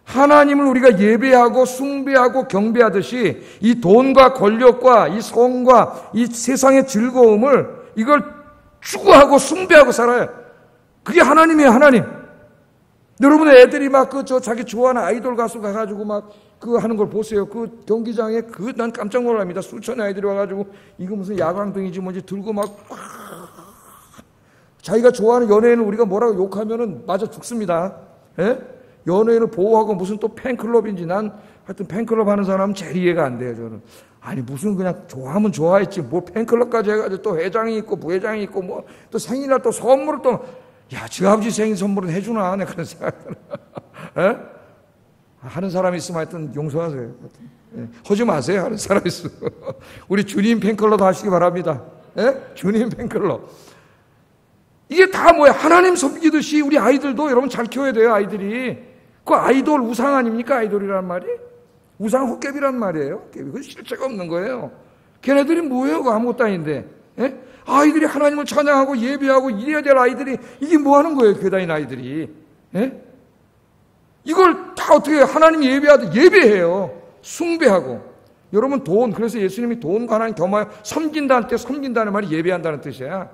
하나님을 우리가 예배하고 숭배하고 경배하듯이 이 돈과 권력과 이 성과 이 세상의 즐거움을 이걸 추구하고 숭배하고 살아요. 그게 하나님이에요, 하나님. 여러분 애들이 막 자기 좋아하는 아이돌 가수 가가지고 막 그거 하는 걸 보세요. 그 경기장에 난 깜짝 놀랍니다. 수천의 아이들이 와가지고 이거 무슨 야광등이지 뭔지 들고 막 자기가 좋아하는 연예인을 우리가 뭐라고 욕하면은 맞아 죽습니다. 예? 연예인을 보호하고 무슨 또 팬클럽인지 난 하여튼 팬클럽 하는 사람은 제일 이해가 안 돼요, 저는. 아니, 무슨 그냥 좋아하면 좋아했지. 뭐 팬클럽까지 해가지고 또 회장이 있고 부회장이 있고 뭐 또 생일날 또 선물을 또, 야, 지 아버지 생일 선물은 해주나? 내 그런 생각. 예? 하는 사람이 있으면 하여튼 용서하세요. 예. 하지 마세요, 하는 사람이 있으면. 우리 주님 팬클럽 하시기 바랍니다. 예? 주님 팬클럽. 이게 다 뭐야? 하나님 섬기듯이 우리 아이들도 여러분 잘 키워야 돼요, 아이들이. 그 아이돌 우상 아닙니까? 아이돌이란 말이? 우상 헛개비란 말이에요. 그건 실체가 없는 거예요. 걔네들이 뭐예요? 아무것도 아닌데. 예? 아이들이 하나님을 찬양하고 예배하고 이래야 될 아이들이 이게 뭐 하는 거예요? 교회 다니는 아이들이. 예? 이걸 다 어떻게 해요? 하나님 예배해요. 숭배하고. 여러분 그래서 예수님이 돈과 하나님 겸하여 섬긴다는 때 섬긴다는 말이 예배한다는 뜻이야.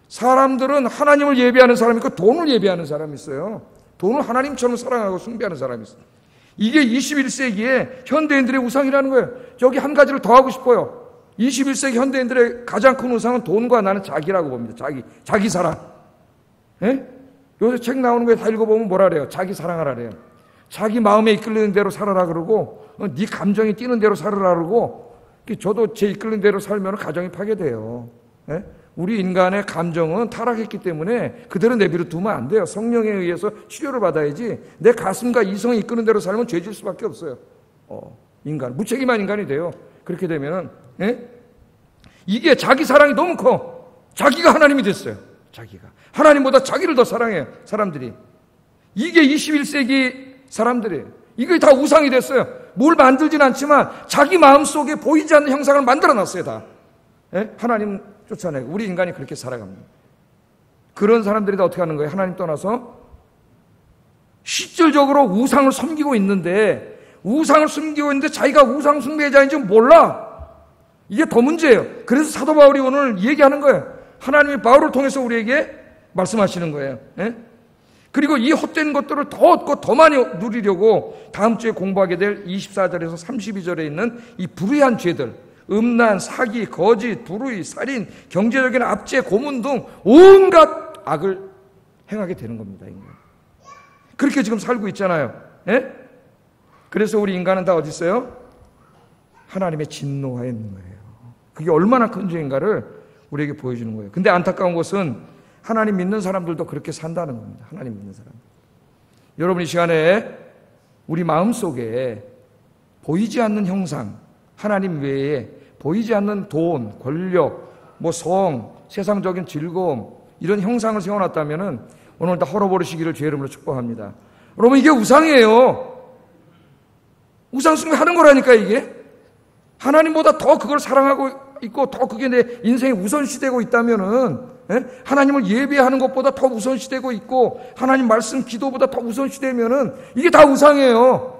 사람들은 하나님을 예배하는 사람이 있고 돈을 예배하는 사람이 있어요. 돈을 하나님처럼 사랑하고 숭배하는 사람이 있어요. 이게 21세기의 현대인들의 우상이라는 거예요. 여기 한 가지를 더 하고 싶어요. 21세기 현대인들의 가장 큰 우상은 돈과 나는 자기라고 봅니다. 자기 사랑. 예? 요새 책 나오는 거에 다 읽어보면 뭐라 그래요? 자기 사랑하라 그래요. 자기 마음에 이끌리는 대로 살아라 그러고 네 감정이 뛰는 대로 살아라 그러고 저도 제 이끌리는 대로 살면 가정이 파괴돼요. 예? 우리 인간의 감정은 타락했기 때문에 그대로 내버려 두면 안 돼요. 성령에 의해서 치료를 받아야지. 내 가슴과 이성이 이끄는 대로 살면 죄질 수밖에 없어요. 인간 무책임한 인간이 돼요. 그렇게 되면은 이게 자기 사랑이 너무 커. 자기가 하나님이 됐어요. 자기가 하나님보다 자기를 더 사랑해요. 사람들이. 이게 21세기 사람들이에요. 이게 다 우상이 됐어요. 뭘 만들진 않지만 자기 마음속에 보이지 않는 형상을 만들어놨어요. 다. 하나님 쫓아내고 우리 인간이 그렇게 살아갑니다. 그런 사람들이 다 어떻게 하는 거예요? 하나님 떠나서 실질적으로 우상을 섬기고 있는데 자기가 우상 숭배자인지 몰라. 이게 더 문제예요. 그래서 사도 바울이 오늘 얘기하는 거예요. 하나님이 바울을 통해서 우리에게 말씀하시는 거예요. 그리고 이 헛된 것들을 더 얻고 더 많이 누리려고 다음 주에 공부하게 될 24절에서 32절에 있는 이 불의한 죄들, 음란, 사기, 거짓, 불의, 살인, 경제적인 압제, 고문 등 온갖 악을 행하게 되는 겁니다. 인간. 그렇게 지금 살고 있잖아요. 그래서 우리 인간은 다 어디 있어요? 하나님의 진노하에 있는 거예요. 그게 얼마나 큰 죄인가를 우리에게 보여주는 거예요. 근데 안타까운 것은 하나님 믿는 사람들도 그렇게 산다는 겁니다. 하나님 믿는 사람. 여러분 이 시간에 우리 마음속에 보이지 않는 형상, 하나님 외에 보이지 않는 돈, 권력, 성, 세상적인 즐거움 이런 형상을 세워놨다면 오늘 다 헐어버리시기를 주의 이름으로 축복합니다. 여러분 이게 우상이에요. 우상 숭배하는 거라니까 이게. 하나님보다 더 그걸 사랑하고 있고 더 그게 내 인생에 우선시되고 있다면은, 하나님을 예배하는 것보다 더 우선시되고 있고 하나님 말씀 기도보다 더 우선시되면은 이게 다 우상이에요.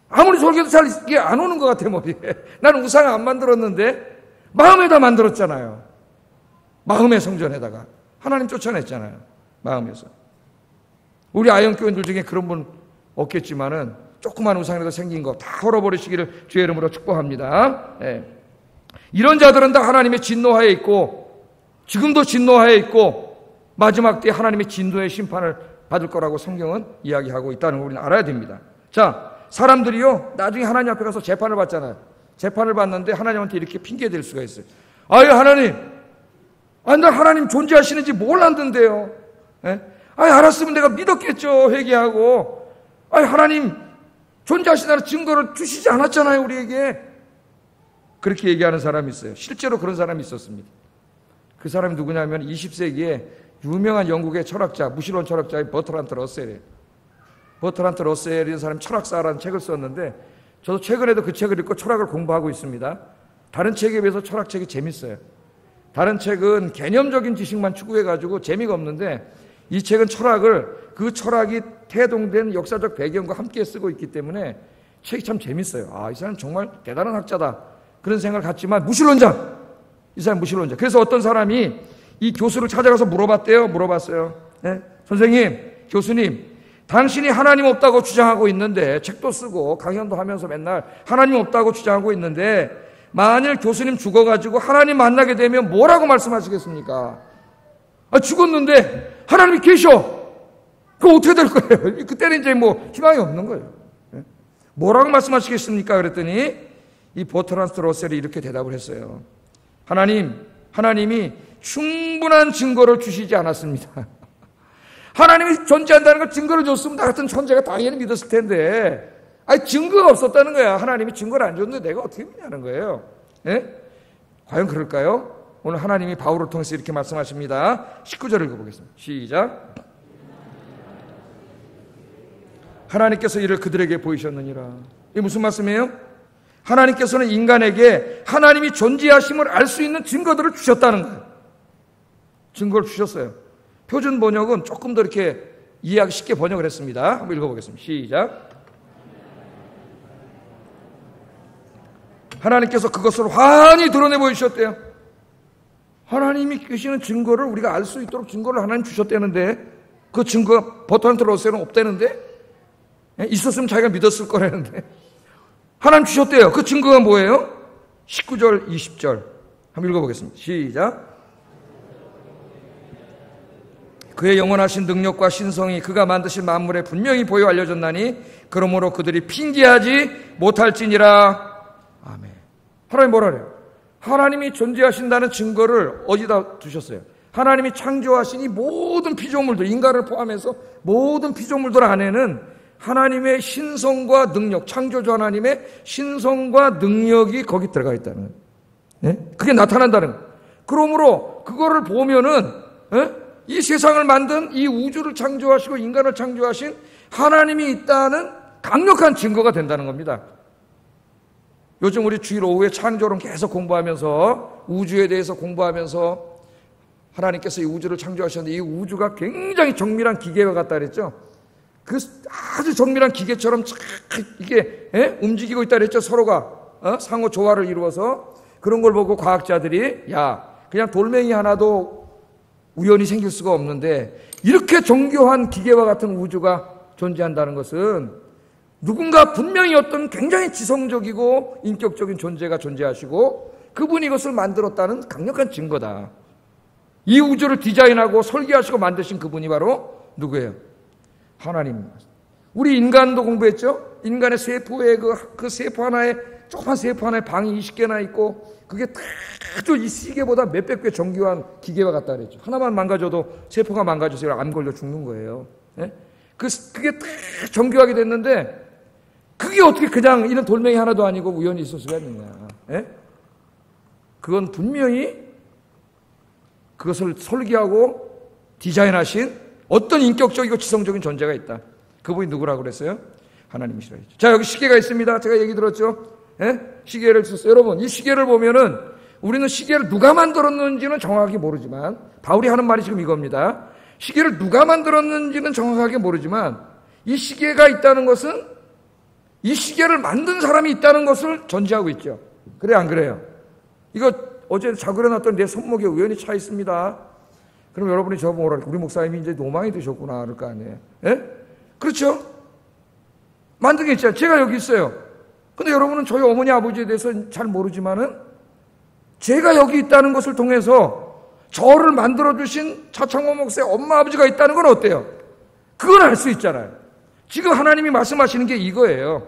아무리 설교도 잘 이게 안 오는 것 같아 머리에. 나는 우상 안 만들었는데 마음에다 만들었잖아요. 마음의 성전에다가 하나님 쫓아냈잖아요. 마음에서. 우리 아영교인들 중에 그런 분 없겠지만은 조그만 우상이라도 생긴 거 다 헐어버리시기를 주의 이름으로 축복합니다. 이런 자들은 다 하나님의 진노하에 있고 지금도 진노하에 있고 마지막 때 하나님의 진노의 심판을 받을 거라고 성경은 이야기하고 있다는 걸 우리는 알아야 됩니다. 자, 사람들이요 나중에 하나님 앞에 가서 재판을 받잖아요. 재판을 받는데 하나님한테 이렇게 핑계댈 수가 있어요. 아유 하나님, 나 하나님 존재하시는지 몰랐는데요. 알았으면 내가 믿었겠죠. 회개하고. 하나님 존재하시다는 증거를 주시지 않았잖아요 우리에게. 그렇게 얘기하는 사람이 있어요. 실제로 그런 사람이 있었습니다. 그 사람이 누구냐면 20세기에 유명한 영국의 철학자, 무신론 철학자의 버트란트 러셀이에요. 버트란트 러셀이라는 사람이 철학사라는 책을 썼는데 저도 최근에도 그 책을 읽고 철학을 공부하고 있습니다. 다른 책에 비해서 철학책이 재밌어요. 다른 책은 개념적인 지식만 추구해가지고 재미가 없는데 이 책은 그 철학이 태동된 역사적 배경과 함께 쓰고 있기 때문에 책이 참 재밌어요. 이 사람 정말 대단한 학자다. 그런 생각을 갖지만 무신론자. 이 사람 무신론자. 그래서 어떤 사람이 이 교수를 찾아가서 물어봤어요. 선생님, 교수님, 당신이 하나님 없다고 주장하고 있는데 책도 쓰고 강연도 하면서 맨날 하나님 없다고 주장하고 있는데 만일 교수님 죽어가지고 하나님 만나게 되면 뭐라고 말씀하시겠습니까? 죽었는데 하나님이 계셔. 그럼 어떻게 될 거예요? 그때는 이제 희망이 없는 거예요. 뭐라고 말씀하시겠습니까? 그랬더니 이 버트란트 러셀이 이렇게 대답을 했어요. 하나님이 충분한 증거를 주시지 않았습니다. 하나님이 존재한다는 걸 증거를 줬으면 나 같은 천재가 당연히 믿었을 텐데 증거가 없었다는 거야. 하나님이 증거를 안 줬는데 내가 어떻게 믿냐는 거예요. 과연 그럴까요? 오늘 하나님이 바울을 통해서 이렇게 말씀하십니다. 19절을 읽어보겠습니다. 시작. 하나님께서 이를 그들에게 보이셨느니라. 이게 무슨 말씀이에요? 하나님께서는 인간에게 하나님이 존재하심을 알 수 있는 증거들을 주셨다는 거예요. 증거를 주셨어요. 표준 번역은 조금 더 이렇게 이해하기 쉽게 번역을 했습니다. 한번 읽어보겠습니다. 시작. 하나님께서 그것을 환히 드러내 보이셨대요. 하나님이 계시는 증거를 우리가 알 수 있도록 증거를 하나님 주셨다는데 그 증거 버트란트 러셀은 없다는데 있었으면 자기가 믿었을 거라는데 하나님 주셨대요. 그 증거가 뭐예요? 19절 20절 한번 읽어보겠습니다. 시작. 그의 영원하신 능력과 신성이 그가 만드신 만물에 분명히 보여 알려졌나니 그러므로 그들이 핑계하지 못할지니라. 아멘. 하나님 뭐라 그래요? 하나님이 존재하신다는 증거를 어디다 두셨어요? 하나님이 창조하신 이 모든 피조물들, 인간을 포함해서 모든 피조물들 안에는 하나님의 신성과 능력, 창조주 하나님의 신성과 능력이 거기 들어가 있다는 거예요. 그게 나타난다는 거예요. 그러므로 그거를 보면은 이 세상을 만든 이 우주를 창조하시고 인간을 창조하신 하나님이 있다는 강력한 증거가 된다는 겁니다. 요즘 우리 주일 오후에 창조론 계속 공부하면서 우주에 대해서 공부하면서 하나님께서 이 우주를 창조하셨는데 이 우주가 굉장히 정밀한 기계와 같다 그랬죠. 그 아주 정밀한 기계처럼 이게 움직이고 있다 그랬죠. 서로가 상호 조화를 이루어서 그런 걸 보고 과학자들이 그냥 돌멩이 하나도 우연히 생길 수가 없는데 이렇게 정교한 기계와 같은 우주가 존재한다는 것은 누군가 분명히 어떤 굉장히 지성적이고 인격적인 존재가 존재하시고 그분이 이것을 만들었다는 강력한 증거다. 이 우주를 디자인하고 설계하시고 만드신 그분이 바로 누구예요? 하나님입니다. 우리 인간도 공부했죠? 인간의 세포에 그 세포 하나에 조그만 세포 하나에 방이 20개나 있고 그게 아주 이 시계보다 몇백 배 정교한 기계와 같다 그랬죠. 하나만 망가져도 세포가 망가져서 암 걸려 죽는 거예요. 그게 딱 정교하게 됐는데 그게 어떻게 그냥 이런 돌멩이 하나도 아니고 우연히 있을 수가 있느냐. 그건 분명히 그것을 설계하고 디자인하신 어떤 인격적이고 지성적인 존재가 있다. 그분이 누구라고 그랬어요? 하나님이시라 했죠. 자, 여기 시계가 있습니다. 제가 얘기 들었죠? 시계를 썼어요. 여러분, 이 시계를 보면은 우리는 시계를 누가 만들었는지는 정확하게 모르지만, 바울이 하는 말이 지금 이겁니다. 시계를 누가 만들었는지는 정확하게 모르지만 이 시계가 있다는 것은 이 시계를 만든 사람이 있다는 것을 전제하고 있죠. 그래 안 그래요? 이거 어제 자고 일어났더니 내 손목에 우연히 차 있습니다. 그럼 여러분이 저보고 뭐라 우리 목사님이 이제 노망이 드셨구나 그럴 거 아니에요. 그렇죠? 만든 게 있잖아요. 제가 여기 있어요. 근데 여러분은 저희 어머니 아버지에 대해서 잘 모르지만은 제가 여기 있다는 것을 통해서 저를 만들어주신 차창호 목사의 엄마 아버지가 있다는 건 어때요? 그건 알 수 있잖아요. 지금 하나님이 말씀하시는 게 이거예요.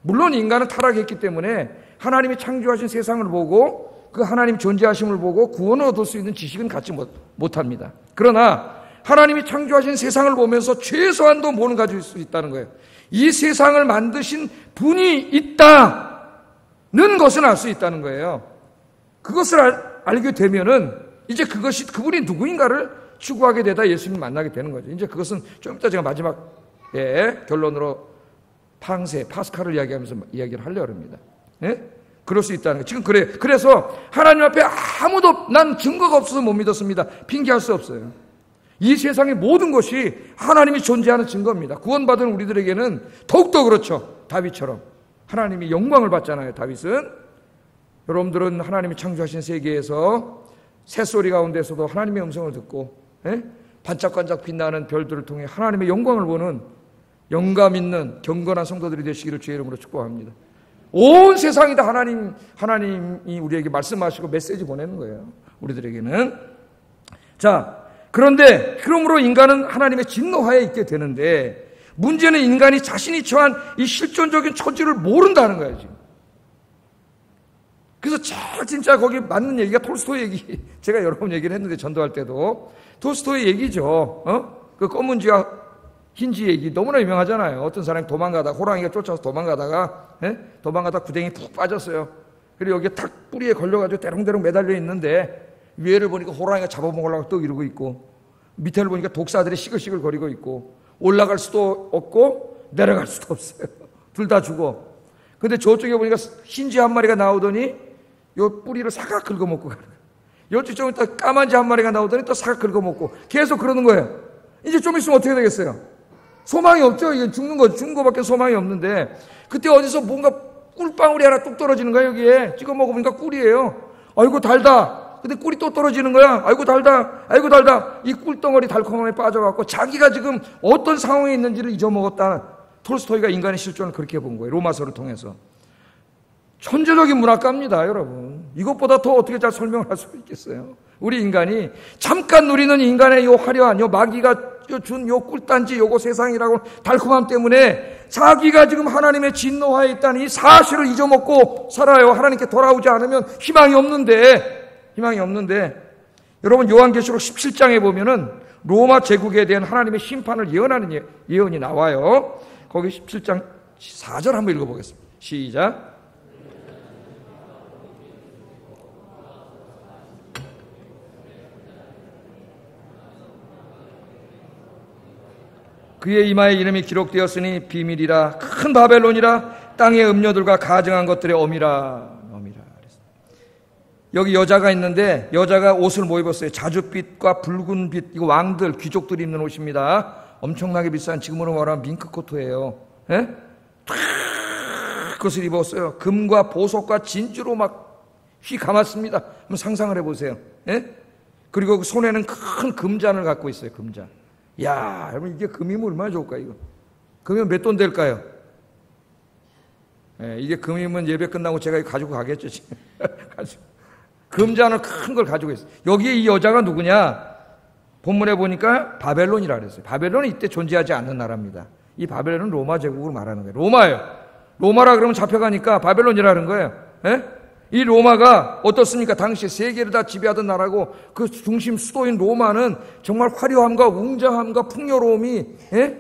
물론 인간은 타락했기 때문에 하나님이 창조하신 세상을 보고 그 하나님 존재하심을 보고 구원을 얻을 수 있는 지식은 갖지 못합니다. 그러나 하나님이 창조하신 세상을 보면서 최소한도 뭐는 가질 수 있다는 거예요. 이 세상을 만드신 분이 있다는 것은 알 수 있다는 거예요. 그것을 알게 되면은 이제 그것이 그분이 누구인가를 추구하게 되다 예수님을 만나게 되는 거죠. 이제 그것은 좀 이따 제가 마지막에 결론으로 파스칼을 이야기하면서 이야기를 하려고 합니다. 그럴 수 있다는 거예요. 지금 그래서 하나님 앞에 아무도 난 증거가 없어서 못 믿었습니다. 핑계할 수 없어요. 이 세상의 모든 것이 하나님이 존재하는 증거입니다. 구원받은 우리들에게는 더욱더 그렇죠. 다윗처럼 하나님이 영광을 받잖아요. 다윗은 여러분들은 하나님이 창조하신 세계에서 새소리 가운데서도 하나님의 음성을 듣고 반짝반짝 빛나는 별들을 통해 하나님의 영광을 보는 영감 있는 경건한 성도들이 되시기를 주의 이름으로 축복합니다. 온 세상이 다 하나님이 우리에게 말씀하시고 메시지 보내는 거예요. 우리들에게는. 자, 그러므로 인간은 하나님의 진노하에 있게 되는데 문제는 인간이 자신이 처한 이 실존적인 처지를 모른다는 거예요, 지금. 그래서 진짜 거기 맞는 얘기가 톨스토이 얘기. 제가 여러 번 얘기를 했는데 전도할 때도 톨스토이 얘기죠. 그 검은 쥐와 흰쥐 얘기 너무나 유명하잖아요. 어떤 사람이 호랑이가 쫓아서 도망가다가 구덩이에 푹 빠졌어요. 그리고 여기에 탁 뿌리에 걸려가지고 대롱대롱 매달려 있는데 위에를 보니까 호랑이가 잡아먹으려고 또 이러고 있고 밑에를 보니까 독사들이 시글시글 거리고 있고 올라갈 수도 없고 내려갈 수도 없어요. 둘 다 죽어. 근데 저쪽에 보니까 흰쥐 한 마리가 나오더니 요 뿌리를 사각 긁어먹고 가는 거예요. 요쪽 좀 있다 까만 쥐 한 마리가 나오더니 또 사각 긁어먹고 계속 그러는 거예요. 이제 좀 있으면 어떻게 되겠어요? 소망이 없죠. 이게 죽는 거밖에 소망이 없는데 그때 어디서 뭔가 꿀방울이 하나 뚝 떨어지는 거야. 여기에 찍어 먹어보니까 꿀이에요. 아이고 달다. 근데 꿀이 또 떨어지는 거야. 아이고 달다. 아이고 달다. 이 꿀덩어리 달콤함에 빠져갖고 자기가 지금 어떤 상황에 있는지를 잊어먹었다. 톨스토이가 인간의 실존을 그렇게 본 거예요. 로마서를 통해서. 천재적인 문학가입니다, 여러분. 이것보다 더 어떻게 잘 설명을 할 수 있겠어요? 우리 인간이 잠깐 누리는 인간의 요 화려한 요 마귀가 준 요 꿀단지 요거 세상이라고 달콤함 때문에 자기가 지금 하나님의 진노하에 있다는 이 사실을 잊어먹고 살아요. 하나님께 돌아오지 않으면 희망이 없는데 여러분 요한계시록 17장에 보면은 로마 제국에 대한 하나님의 심판을 예언하는 예언이 나와요. 거기 17장 4절 한번 읽어보겠습니다. 시작. 그의 이마에 이름이 기록되었으니 비밀이라 큰 바벨론이라 땅의 음료들과 가증한 것들의 어미라. 여기 여자가 있는데 여자가 옷을 뭐 입었어요? 자줏빛과 붉은빛. 이거 왕들 귀족들이 입는 옷입니다. 엄청나게 비싼 지금으로 말하면 밍크코트예요. 그것을 입었어요. 금과 보석과 진주로 막 휘 감았습니다. 한번 상상을 해보세요. 그리고 그 손에는 큰 금잔을 갖고 있어요. 금잔. 야, 여러분 이게 금이면 얼마나 좋을까 이거? 금이면 몇 돈 될까요? 이게 금이면 예배 끝나고 제가 이거 가지고 가겠죠 지금. 금잔을 큰 걸 가지고 있어요. 여기에 이 여자가 누구냐? 본문에 보니까 바벨론이라 그랬어요. 바벨론은 이때 존재하지 않는 나라입니다. 이 바벨론은 로마 제국으로 말하는 거예요. 로마예요. 로마라 그러면 잡혀가니까 바벨론이라는 거예요. 이 로마가 어떻습니까? 당시 세계를 다 지배하던 나라고 그 중심 수도인 로마는 정말 화려함과 웅장함과 풍요로움이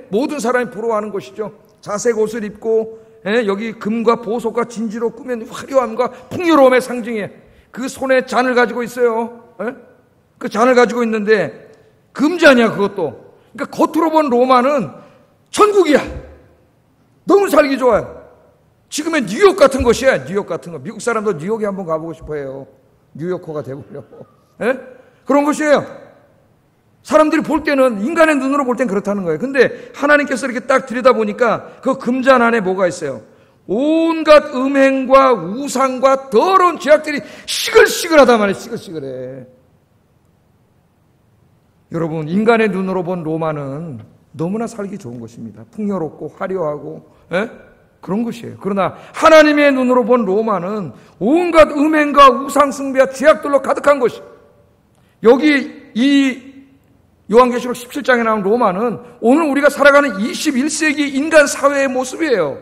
모든 사람이 부러워하는 것이죠. 자색 옷을 입고 여기 금과 보석과 진주로 꾸민 화려함과 풍요로움의 상징이에요. 그 손에 잔을 가지고 있어요. 그 잔을 가지고 있는데 금잔이야 그것도. 그러니까 겉으로 본 로마는 천국이야. 너무 살기 좋아요. 지금의 뉴욕 같은 곳이야. 뉴욕 같은 거. 미국 사람도 뉴욕에 한번 가보고 싶어 해요. 뉴요커가 되보려고. 예? 그런 것이에요. 사람들이 볼 때는, 인간의 눈으로 볼 땐 그렇다는 거예요. 근데 하나님께서 이렇게 딱 들여다보니까 그 금잔 안에 뭐가 있어요? 온갖 음행과 우상과 더러운 죄악들이 시글시글하단 말이에요. 시글시글해. 여러분, 인간의 눈으로 본 로마는 너무나 살기 좋은 것입니다. 풍요롭고 화려하고, 예? 그런 것이에요. 그러나 하나님의 눈으로 본 로마는 온갖 음행과 우상 숭배와 죄악들로 가득한 것이. 여기 이 요한계시록 17장에 나온 로마는 오늘 우리가 살아가는 21세기 인간 사회의 모습이에요.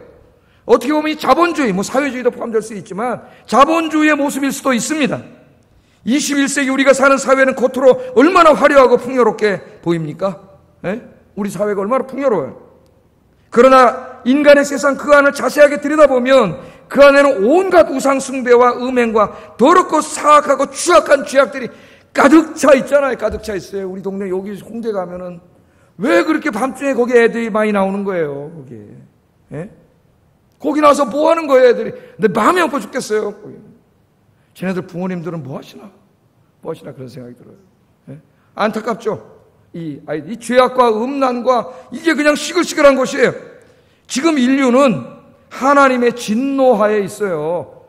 어떻게 보면 이 자본주의, 사회주의도 포함될 수 있지만 자본주의의 모습일 수도 있습니다. 21세기 우리가 사는 사회는 겉으로 얼마나 화려하고 풍요롭게 보입니까? 예? 우리 사회가 얼마나 풍요로워요. 그러나 인간의 세상 그 안을 자세하게 들여다보면 그 안에는 온갖 우상 숭배와 음행과 더럽고 사악하고 추악한 죄악들이 가득 차 있잖아요. 가득 차 있어요. 우리 동네 여기 홍대 가면은 왜 그렇게 밤중에 거기 애들이 많이 나오는 거예요. 거기에. 예? 거기 나와서 뭐 하는 거예요, 애들이. 내 마음이 아파 죽겠어요. 거기. 쟤네들 부모님들은 뭐 하시나 그런 생각이 들어요. 예? 안타깝죠. 이 죄악과 음란과 이게 그냥 시글시글한 것이에요. 지금 인류는 하나님의 진노하에 있어요.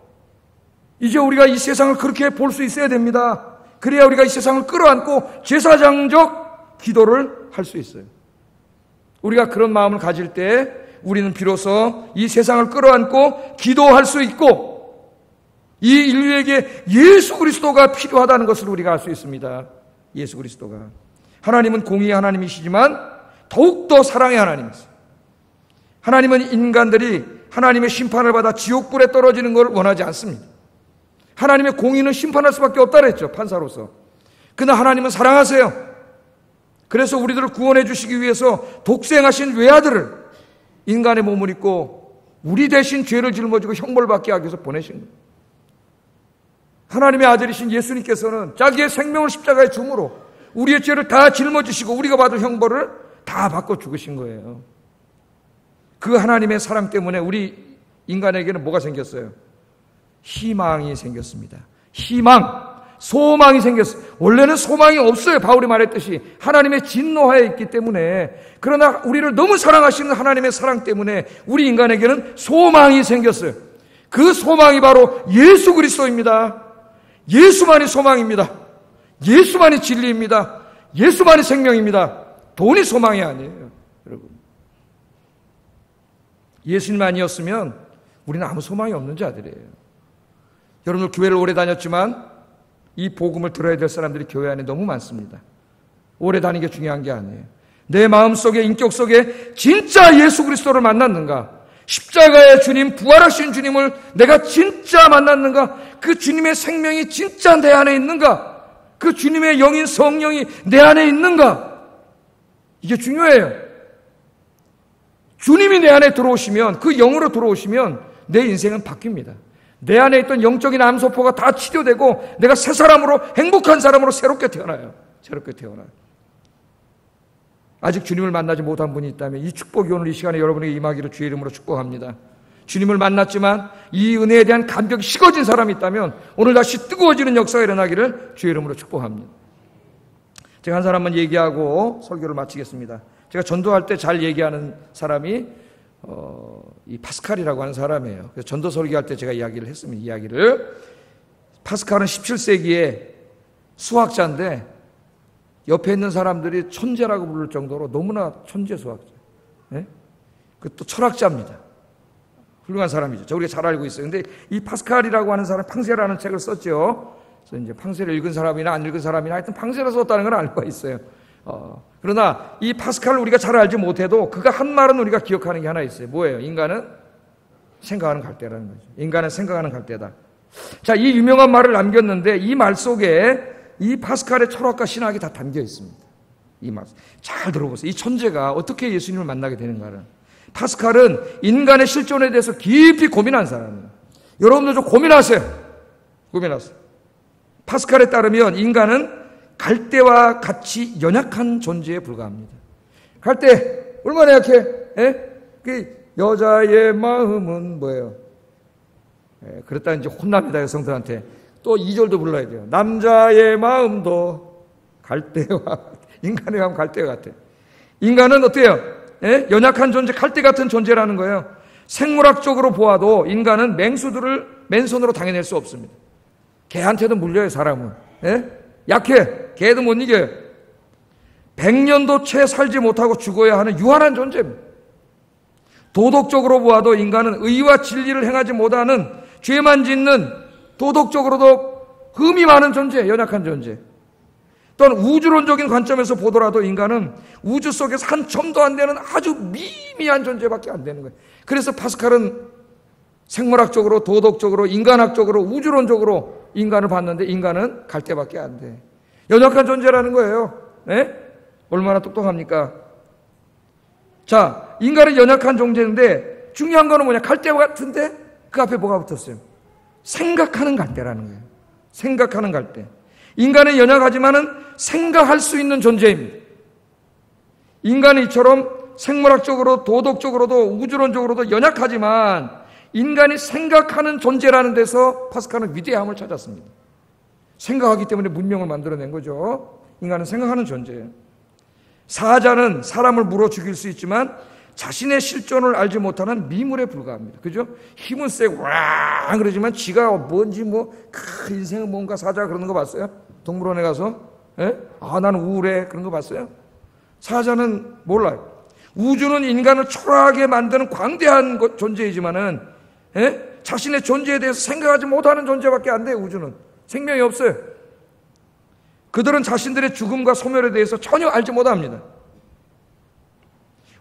이제 우리가 이 세상을 그렇게 볼 수 있어야 됩니다. 그래야 우리가 이 세상을 끌어안고 제사장적 기도를 할 수 있어요. 우리가 그런 마음을 가질 때 우리는 비로소 이 세상을 끌어안고 기도할 수 있고 이 인류에게 예수 그리스도가 필요하다는 것을 우리가 알 수 있습니다. 예수 그리스도가. 하나님은 공의의 하나님이시지만 더욱더 사랑의 하나님이세요. 하나님은 인간들이 하나님의 심판을 받아 지옥불에 떨어지는 걸 원하지 않습니다. 하나님의 공의는 심판할 수밖에 없다 그랬죠. 판사로서. 그러나 하나님은 사랑하세요. 그래서 우리들을 구원해 주시기 위해서 독생하신 외아들을 인간의 몸을 입고 우리 대신 죄를 짊어지고 형벌 받게 하기 위해서 보내신 거예요. 하나님의 아들이신 예수님께서는 자기의 생명을 십자가에 줌으로 우리의 죄를 다 짊어지시고 우리가 받을 형벌을 다 받고 죽으신 거예요. 그 하나님의 사랑 때문에 우리 인간에게는 뭐가 생겼어요? 희망이 생겼습니다. 희망, 소망이 생겼어요. 원래는 소망이 없어요. 바울이 말했듯이 하나님의 진노하에 있기 때문에. 그러나 우리를 너무 사랑하시는 하나님의 사랑 때문에 우리 인간에게는 소망이 생겼어요. 그 소망이 바로 예수 그리스도입니다. 예수만이 소망입니다. 예수만이 진리입니다. 예수만이 생명입니다. 돈이 소망이 아니에요. 여러분, 예수님 아니었으면 우리는 아무 소망이 없는 자들이에요. 여러분들 교회를 오래 다녔지만 이 복음을 들어야 될 사람들이 교회 안에 너무 많습니다. 오래 다니는 게 중요한 게 아니에요. 내 마음속에, 인격 속에 진짜 예수 그리스도를 만났는가? 십자가의 주님, 부활하신 주님을 내가 진짜 만났는가? 그 주님의 생명이 진짜 내 안에 있는가? 그 주님의 영인 성령이 내 안에 있는가? 이게 중요해요. 주님이 내 안에 들어오시면, 그 영으로 들어오시면 내 인생은 바뀝니다. 내 안에 있던 영적인 암소포가 다 치료되고 내가 새 사람으로, 행복한 사람으로 새롭게 태어나요. 새롭게 태어나요. 아직 주님을 만나지 못한 분이 있다면 이 축복이 오늘 이 시간에 여러분에게 임하기를 주의 이름으로 축복합니다. 주님을 만났지만 이 은혜에 대한 감격이 식어진 사람이 있다면 오늘 다시 뜨거워지는 역사가 일어나기를 주의 이름으로 축복합니다. 제가 한 사람만 얘기하고 설교를 마치겠습니다. 제가 전도할 때 잘 얘기하는 사람이 이 파스칼이라고 하는 사람이에요. 그래서 전도 설교할 때 제가 이야기를 했습니다. 파스칼은 17세기에 수학자인데 옆에 있는 사람들이 천재라고 부를 정도로 너무나 천재 수학자. 네? 또 철학자입니다. 훌륭한 사람이죠. 우리가 잘 알고 있어요. 근데 이 파스칼이라고 하는 사람, 팡세라는 책을 썼죠. 그래서 이제 팡세를 읽은 사람이나 안 읽은 사람이나 하여튼 팡세를 썼다는 건 알고 있어요. 그러나 이 파스칼을 우리가 잘 알지 못해도 그가 한 말은 우리가 기억하는 게 하나 있어요. 뭐예요? 인간은 생각하는 갈대라는 거죠. 인간은 생각하는 갈대다. 자, 이 유명한 말을 남겼는데 이 말 속에 이 파스칼의 철학과 신학이 다 담겨 있습니다. 이 말 잘 들어보세요. 이 천재가 어떻게 예수님을 만나게 되는가를. 파스칼은 인간의 실존에 대해서 깊이 고민한 사람이에요. 여러분들 좀 고민하세요. 파스칼에 따르면 인간은 갈대와 같이 연약한 존재에 불과합니다. 갈대 얼마나 약해? 그 여자의 마음은 뭐예요? 그랬다 이제 혼납니다, 여성들한테. 또 2절도 불러야 돼요. 남자의 마음도 갈대와 인간의 마음 갈대와 같아. 인간은 어때요? 연약한 존재, 갈대 같은 존재라는 거예요. 생물학적으로 보아도 인간은 맹수들을 맨손으로 당해낼 수 없습니다. 개한테도 물려요, 사람은. 약해. 개도 못 이겨요. 100년도 채 살지 못하고 죽어야 하는 유한한 존재입니다. 도덕적으로 보아도 인간은 의와 진리를 행하지 못하는 죄만 짓는 도덕적으로도 흠이 많은 존재, 연약한 존재. 또한 우주론적인 관점에서 보더라도 인간은 우주 속에서 한 점도 안 되는 아주 미미한 존재밖에 안 되는 거예요. 그래서 파스칼은 생물학적으로, 도덕적으로, 인간학적으로, 우주론적으로 인간을 봤는데 인간은 갈대밖에 안 돼. 연약한 존재라는 거예요. 얼마나 똑똑합니까? 자, 인간은 연약한 존재인데 중요한 거는 뭐냐? 갈대 같은데 그 앞에 뭐가 붙었어요? 생각하는 갈대라는 거예요. 생각하는 갈대. 인간은 연약하지만은 생각할 수 있는 존재입니다. 인간은 이처럼 생물학적으로, 도덕적으로도, 우주론적으로도 연약하지만 인간이 생각하는 존재라는 데서 파스칼은 위대함을 찾았습니다. 생각하기 때문에 문명을 만들어낸 거죠. 인간은 생각하는 존재예요. 사자는 사람을 물어 죽일 수 있지만 자신의 실존을 알지 못하는 미물에 불과합니다. 그죠? 힘은 세고 와 그러지만 지가 뭔지 인생은 뭔가 사자 그러는 거 봤어요? 동물원에 가서? 나는 우울해 그런 거 봤어요? 사자는 몰라요. 우주는 인간을 초라하게 만드는 광대한 존재이지만은 자신의 존재에 대해서 생각하지 못하는 존재밖에 안 돼요. 우주는 생명이 없어요. 그들은 자신들의 죽음과 소멸에 대해서 전혀 알지 못합니다.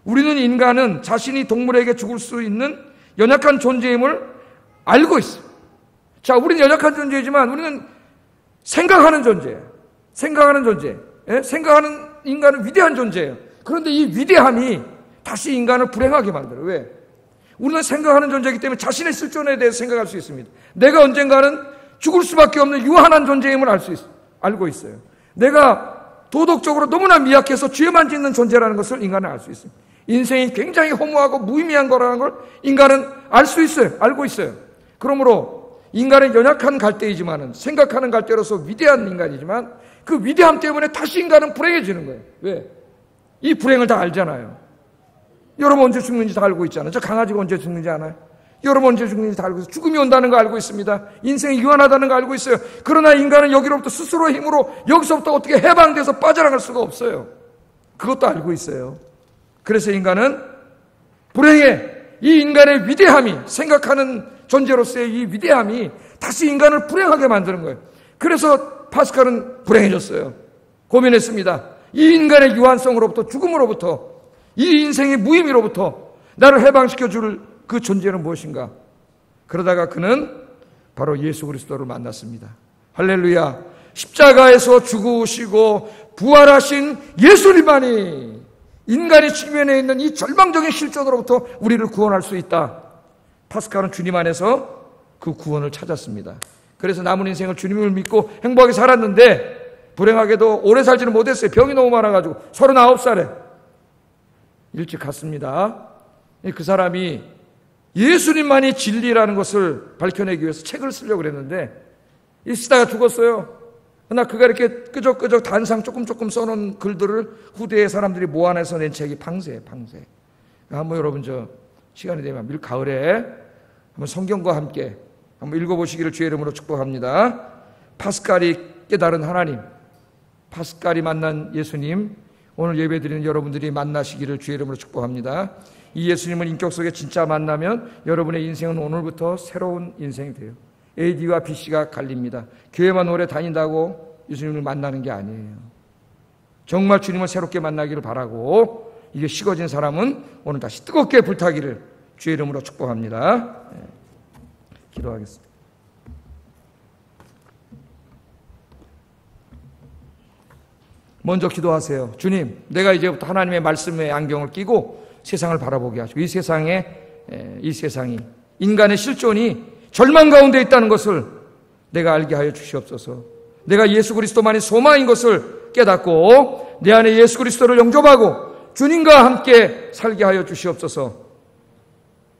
우리는 인간은 자신이 동물에게 죽을 수 있는 연약한 존재임을 알고 있어요. 자, 우리는 연약한 존재이지만 우리는 생각하는 존재예요. 생각하는 존재. 생각하는 인간은 위대한 존재예요. 그런데 이 위대함이 다시 인간을 불행하게 만들어요. 왜? 우리는 생각하는 존재이기 때문에 자신의 실존에 대해서 생각할 수 있습니다. 내가 언젠가는 죽을 수밖에 없는 유한한 존재임을 알고 있어요. 내가 도덕적으로 너무나 미약해서 죄만 짓는 존재라는 것을 인간은 알 수 있습니다. 인생이 굉장히 허무하고 무의미한 거라는 걸 인간은 알 수 있어요. 알고 있어요. 그러므로 인간은 연약한 갈대이지만은 생각하는 갈대로서 위대한 인간이지만 그 위대함 때문에 다시 인간은 불행해지는 거예요. 왜? 이 불행을 다 알잖아요. 여러분 언제 죽는지 다 알고 있잖아요. 저 강아지가 언제 죽는지 알아요? 여러분 언제 죽는지 다 알고 있어요. 죽음이 온다는 거 알고 있습니다. 인생이 유한하다는 거 알고 있어요. 그러나 인간은 여기로부터 스스로의 힘으로 여기서부터 어떻게 해방돼서 빠져나갈 수가 없어요. 그것도 알고 있어요. 그래서 인간은 불행해. 이 인간의 위대함이, 생각하는 존재로서의 이 위대함이 다시 인간을 불행하게 만드는 거예요. 그래서 파스칼은 불행해졌어요. 고민했습니다. 이 인간의 유한성으로부터, 죽음으로부터, 이 인생의 무의미로부터 나를 해방시켜 줄 그 존재는 무엇인가? 그러다가 그는 바로 예수 그리스도를 만났습니다. 할렐루야. 십자가에서 죽으시고 부활하신 예수님만이 인간의 측면에 있는 이 절망적인 실존으로부터 우리를 구원할 수 있다. 파스칼은 주님 안에서 그 구원을 찾았습니다. 그래서 남은 인생을 주님을 믿고 행복하게 살았는데 불행하게도 오래 살지는 못했어요. 병이 너무 많아가지고 39살에 일찍 갔습니다. 그 사람이 예수님만이 진리라는 것을 밝혀내기 위해서 책을 쓰려고 그랬는데 쓰다가 죽었어요. 그러나 그가 이렇게 끄적끄적 단상 조금 써놓은 글들을 후대의 사람들이 모아내서 낸 책이 방세예요. 방세. 한번 여러분 시간이 되면 밀 가을에 한번 성경과 함께 한번 읽어보시기를 주의 이름으로 축복합니다. 파스칼이 깨달은 하나님, 파스칼이 만난 예수님, 오늘 예배드리는 여러분들이 만나시기를 주의 이름으로 축복합니다. 이 예수님을 인격 속에 진짜 만나면 여러분의 인생은 오늘부터 새로운 인생이 돼요. AD와 BC가 갈립니다. 교회만 오래 다닌다고 예수님을 만나는 게 아니에요. 정말 주님을 새롭게 만나기를 바라고 이게 식어진 사람은 오늘 다시 뜨겁게 불타기를 주의 이름으로 축복합니다. 기도하겠습니다. 먼저 기도하세요. 주님, 내가 이제부터 하나님의 말씀의 안경을 끼고 세상을 바라보게 하시고 이 세상이 인간의 실존이 절망 가운데 있다는 것을 내가 알게 하여 주시옵소서. 내가 예수 그리스도만이 소망인 것을 깨닫고 내 안에 예수 그리스도를 영접하고 주님과 함께 살게 하여 주시옵소서.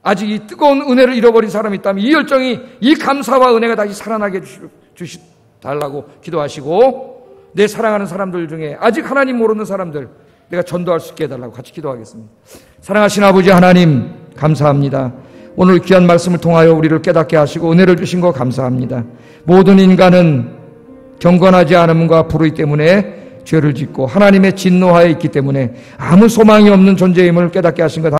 아직 이 뜨거운 은혜를 잃어버린 사람이 있다면 이 열정이, 이 감사와 은혜가 다시 살아나게 달라고 기도하시고, 내 사랑하는 사람들 중에 아직 하나님 모르는 사람들 내가 전도할 수 있게 해달라고 같이 기도하겠습니다. 사랑하신 아버지 하나님, 감사합니다. 오늘 귀한 말씀을 통하여 우리를 깨닫게 하시고 은혜를 주신 거 감사합니다. 모든 인간은 경건하지 않음과 불의 때문에 죄를 짓고 하나님의 진노하에 있기 때문에 아무 소망이 없는 존재임을 깨닫게 하신 것